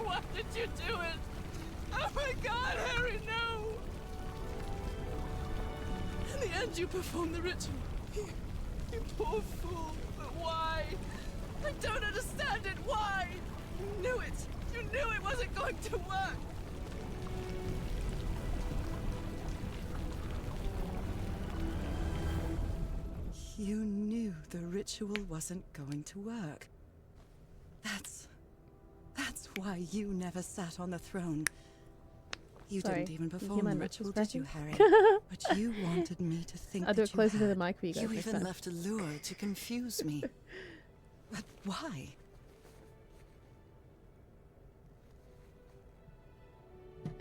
Why did you do it? Oh my God, Harry, no! In the end, you performed the ritual. You poor fool. But why? I don't understand it. Why? You knew it. You knew it wasn't going to work. You knew the ritual wasn't going to work. That's why you never sat on the throne. You Sorry, didn't even you hear perform my the lips ritual, did you, scratching? Harry? But you wanted me to think I'll do that it closer you to the had. mic for you guys You next even time. left a lure to confuse me. But why?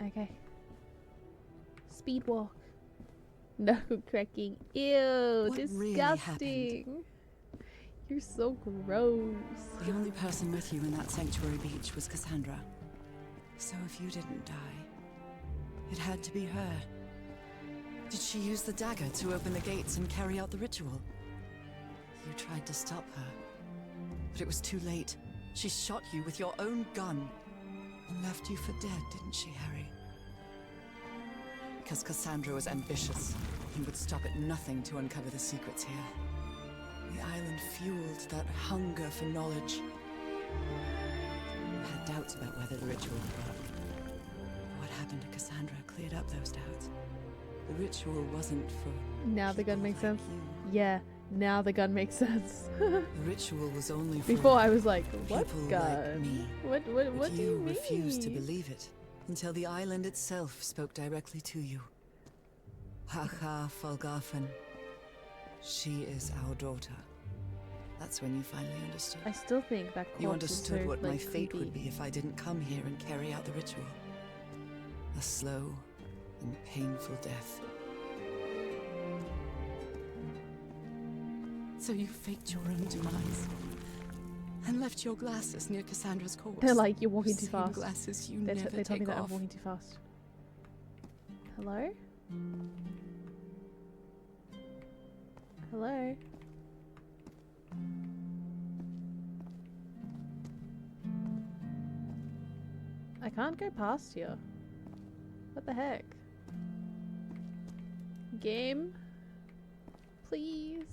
Okay. Speed walk. Knuckle cracking. Ew, What really disgusting. You're so gross. The only person with you in that sanctuary beach was Cassandra. So if you didn't die, it had to be her. Did she use the dagger to open the gates and carry out the ritual? You tried to stop her, but it was too late. She shot you with your own gun and left you for dead, didn't she, Harry? Because Cassandra was ambitious and would stop at nothing to uncover the secrets here. The island fueled that hunger for knowledge. I had doubts about whether the ritual would work. What happened to Cassandra cleared up those doubts. The ritual wasn't for Now the gun people makes like sense. you. Yeah, now the gun makes sense. The ritual was only for Before I was like, what people gun? like me. What But do you mean? refused to believe it until the island itself spoke directly to you. Haha Falgafen. She is our daughter. That's when you finally understood. I still think that corpse You is understood so, what like, my fate would creepy. be if I didn't come here and carry out the ritual. A slow and painful death. So you faked your own demise and left your glasses near Cassandra's corpse. They're like, you're walking too Same fast. Glasses you They never told me take that I'm off. walking too fast. Hello? Hello? I can't go past here. What the heck? Game? Please?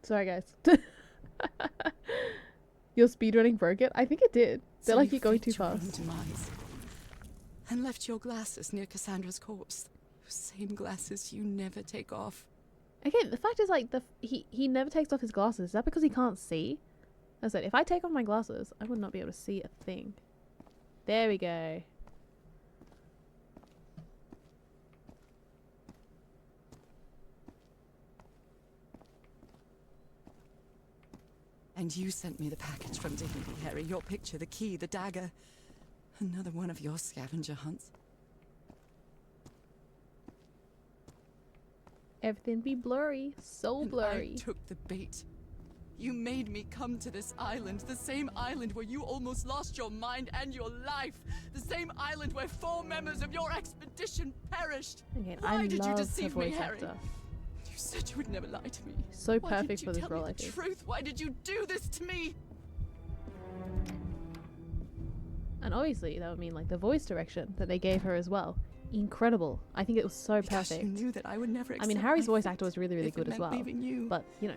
Sorry guys. Your speedrunning broke it? I think it did. They're So like, you you're going too faked your own fast. demise and left your glasses near Cassandra's corpse. Those same glasses you never take off. Okay, the fact is, like, he never takes off his glasses. Is that because he can't see? I said, if I take off my glasses, I would not be able to see a thing. There we go. And you sent me the package from Dignity, Harry. Your picture, the key, the dagger. Another one of your scavenger hunts. Everything be blurry. So And blurry. I took the bait. You made me come to this island, the same island where you almost lost your mind and your life, the same island where 4 members of your expedition perished. Again, Why I did you love her deceive me, voice Harry? actor. You said you would never lie to me. So Why perfect didn't you for this tell role, me I the think. truth? Why did you do this to me? And obviously that would mean like the voice direction that they gave her as well. Incredible. I think it was so Because perfect. you knew that I would never I mean, accept Harry's my voice fate actor was really, really if it good as meant well. leaving you. But, you know,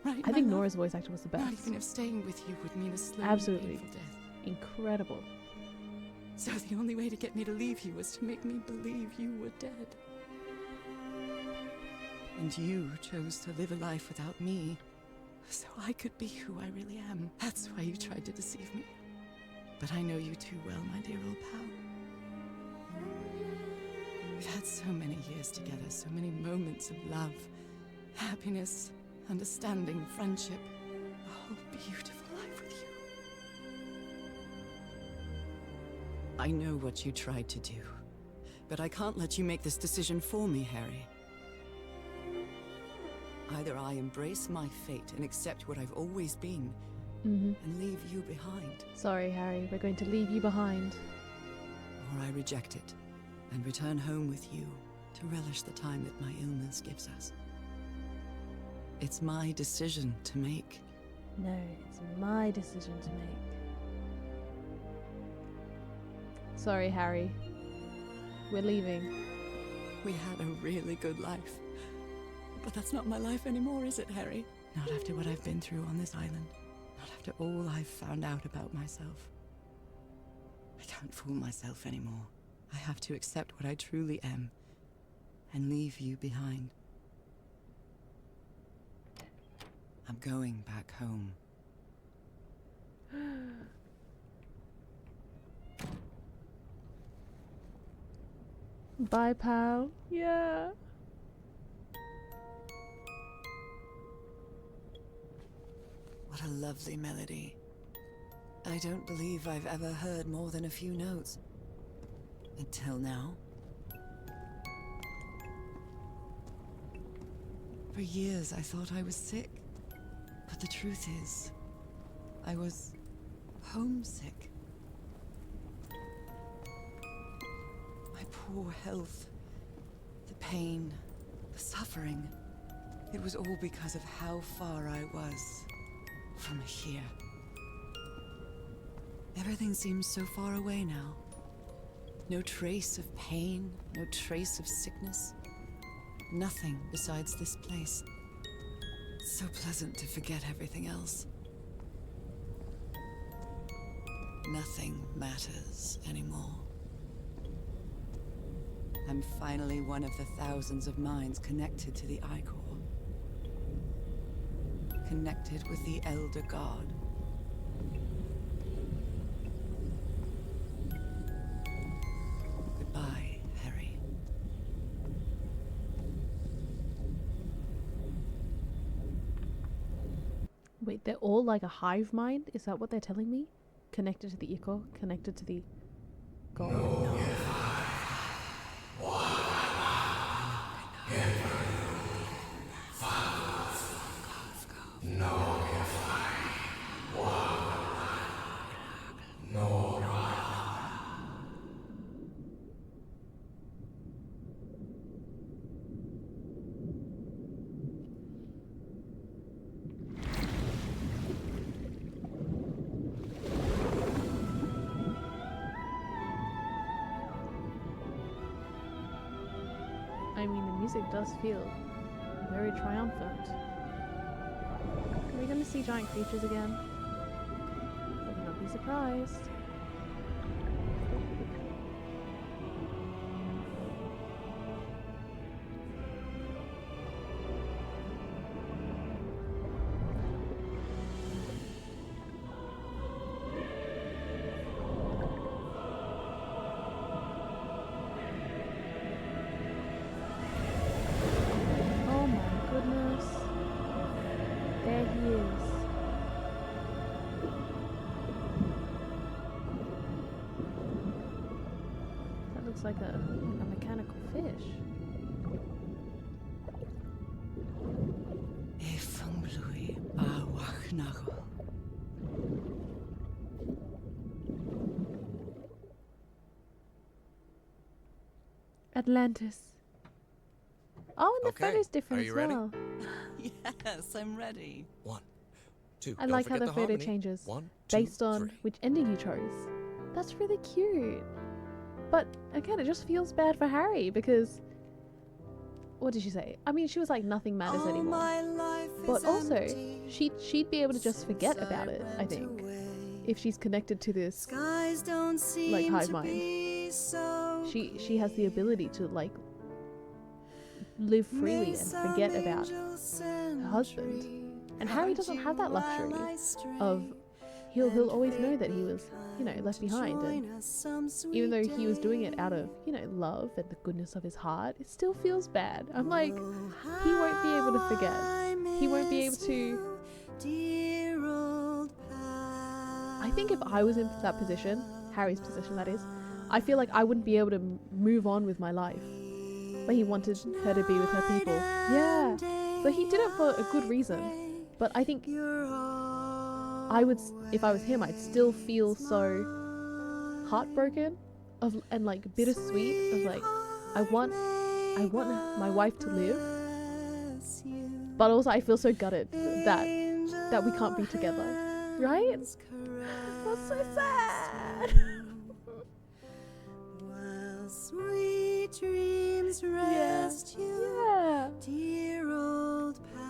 Right, I my think love? Nora's voice actor was the Not best. even if staying with you would mean a slow Absolutely. and painful death. Incredible. So the only way to get me to leave you was to make me believe you were dead. And you chose to live a life without me, so I could be who I really am. That's why you tried to deceive me. But I know you too well, my dear old pal. We've had so many years together, so many moments of love, happiness, understanding, friendship. A whole beautiful life with you. I know what you tried to do, but I can't let you make this decision for me, Harry. Either I embrace my fate and accept what I've always been, and leave you behind, Sorry, Harry. We're going to leave you behind. or I reject it and return home with you to relish the time that my illness gives us. It's my decision to make. No, it's my decision to make. Sorry, Harry. We're leaving. We had a really good life. But that's not my life anymore, is it, Harry? Not after what I've been through on this island. Not after all I've found out about myself. I can't fool myself anymore. I have to accept what I truly am and leave you behind. I'm going back home. Bye, pal. Yeah. What a lovely melody. I don't believe I've ever heard more than a few notes. Until now. For years I thought I was sick. But the truth is, I was homesick. My poor health, the pain, the suffering. It was all because of how far I was from here. Everything seems so far away now. No trace of pain, no trace of sickness. Nothing besides this place. It's so pleasant to forget everything else. Nothing matters anymore. I'm finally one of the thousands of minds connected to the Ichor. Connected with the Elder God. Goodbye, Harry. Wait, they're all like a hive mind? Is that what they're telling me? Connected to the Ichor? Connected to the God? No. I mean, the music does feel very triumphant. Are we going to see giant creatures again? I would not be surprised. Oh my goodness. There he is. That looks like a mechanical fish. Efumblui awachnago. Atlantis. Oh, and the Okay, photo's different are you as ready? well. Yes, I'm ready. 1, 2. I Don't like how forget the photo harmony. changes 1, 2, based on 3. which ending you chose. That's really cute. But again, it just feels bad for Harry because what did she say? I mean, she was like nothing matters anymore. But also, she'd be able to just forget about it, I think, if she's connected to this like hive mind. She has the ability to like live freely and forget about her husband. And Harry doesn't have that luxury of he'll always know that he was, you know, left behind, and even though he was doing it out of, you know, love and the goodness of his heart, it still feels bad. I'm like, he won't be able to forget. He won't be able to. I think if I was in that position, Harry's position that is, I feel like I wouldn't be able to move on with my life. But he wanted her to be with her people. Yeah. So he did it for a good reason. But I think I would, if I was him, I'd still feel so heartbroken and like bittersweet of like, I want my wife to live, but also I feel so gutted that we can't be together, right? That's so sad. While sweet dreams rest you, dear old pal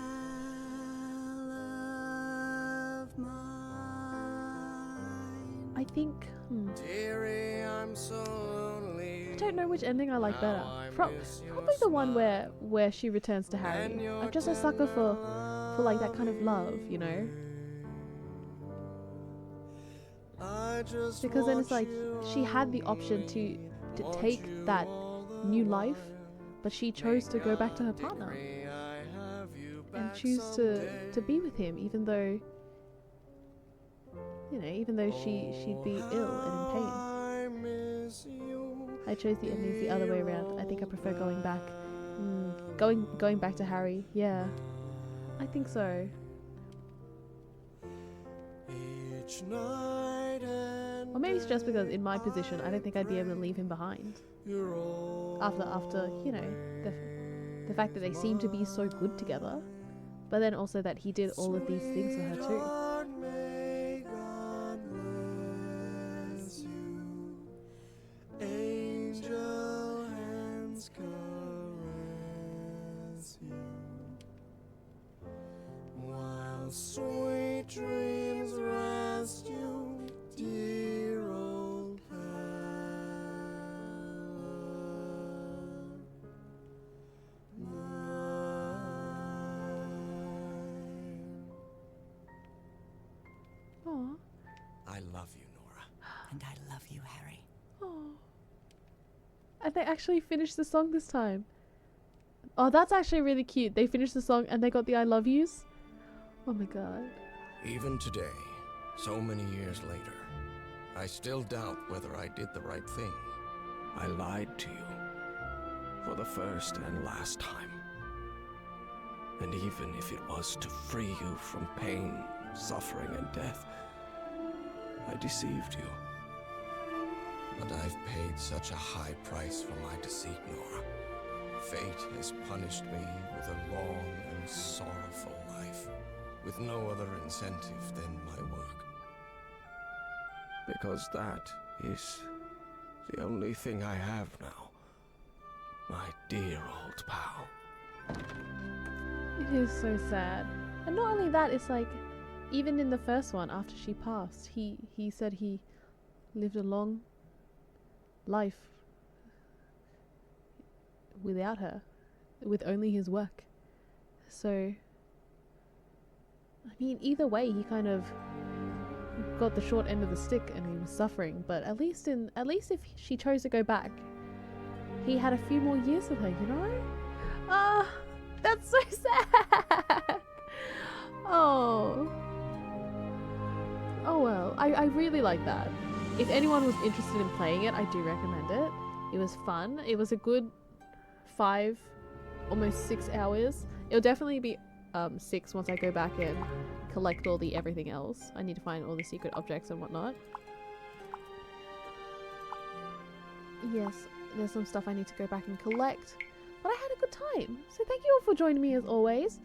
of mine. I think Dearie, I'm so lonely. I don't know which ending I like better. Probably the one where she returns to Harry. I'm just a sucker for like that kind of love, you know? Because then it's like she had the option to take that new life, but she chose to go back to her partner and choose to be with him, even though, you know, even though she'd be ill and in pain. I chose the endings the other way around. I think I prefer going back. Going back to Harry. Yeah, I think so. Or maybe it's just because in my position, I don't think I'd be able to leave him behind. After you know, the fact that they seem to be so good together, but then also that he did all of these things for her too. Sweet dreams rest you, dear old Aww. I love you, Nora. And I love you, Harry. Aww. And they actually finished the song this time. Oh, that's actually really cute. They finished the song and they got the I love yous. Oh my god. Even today, so many years later, I still doubt whether I did the right thing. I lied to you for the first and last time. And even if it was to free you from pain, suffering, and death, I deceived you. But I've paid such a high price for my deceit, Nora. Fate has punished me with a long and sorrowful life, with no other incentive than my work. Because that is the only thing I have now. My dear old pal. It is so sad. And not only that, it's like, even in the first one, after she passed, he said he lived a long life without her, with only his work. So, I mean, either way, he kind of got the short end of the stick and he was suffering, but at least if she chose to go back, he had a few more years with her, you know? Ah, that's so sad. Oh well, I really like that. If anyone was interested in playing it, I do recommend it. It was fun. It was a good 5, almost 6 hours. It'll definitely be 6 once I go back and collect all the everything else. I need to find all the secret objects and whatnot. Yes, there's some stuff I need to go back and collect. But I had a good time. So thank you all for joining me as always.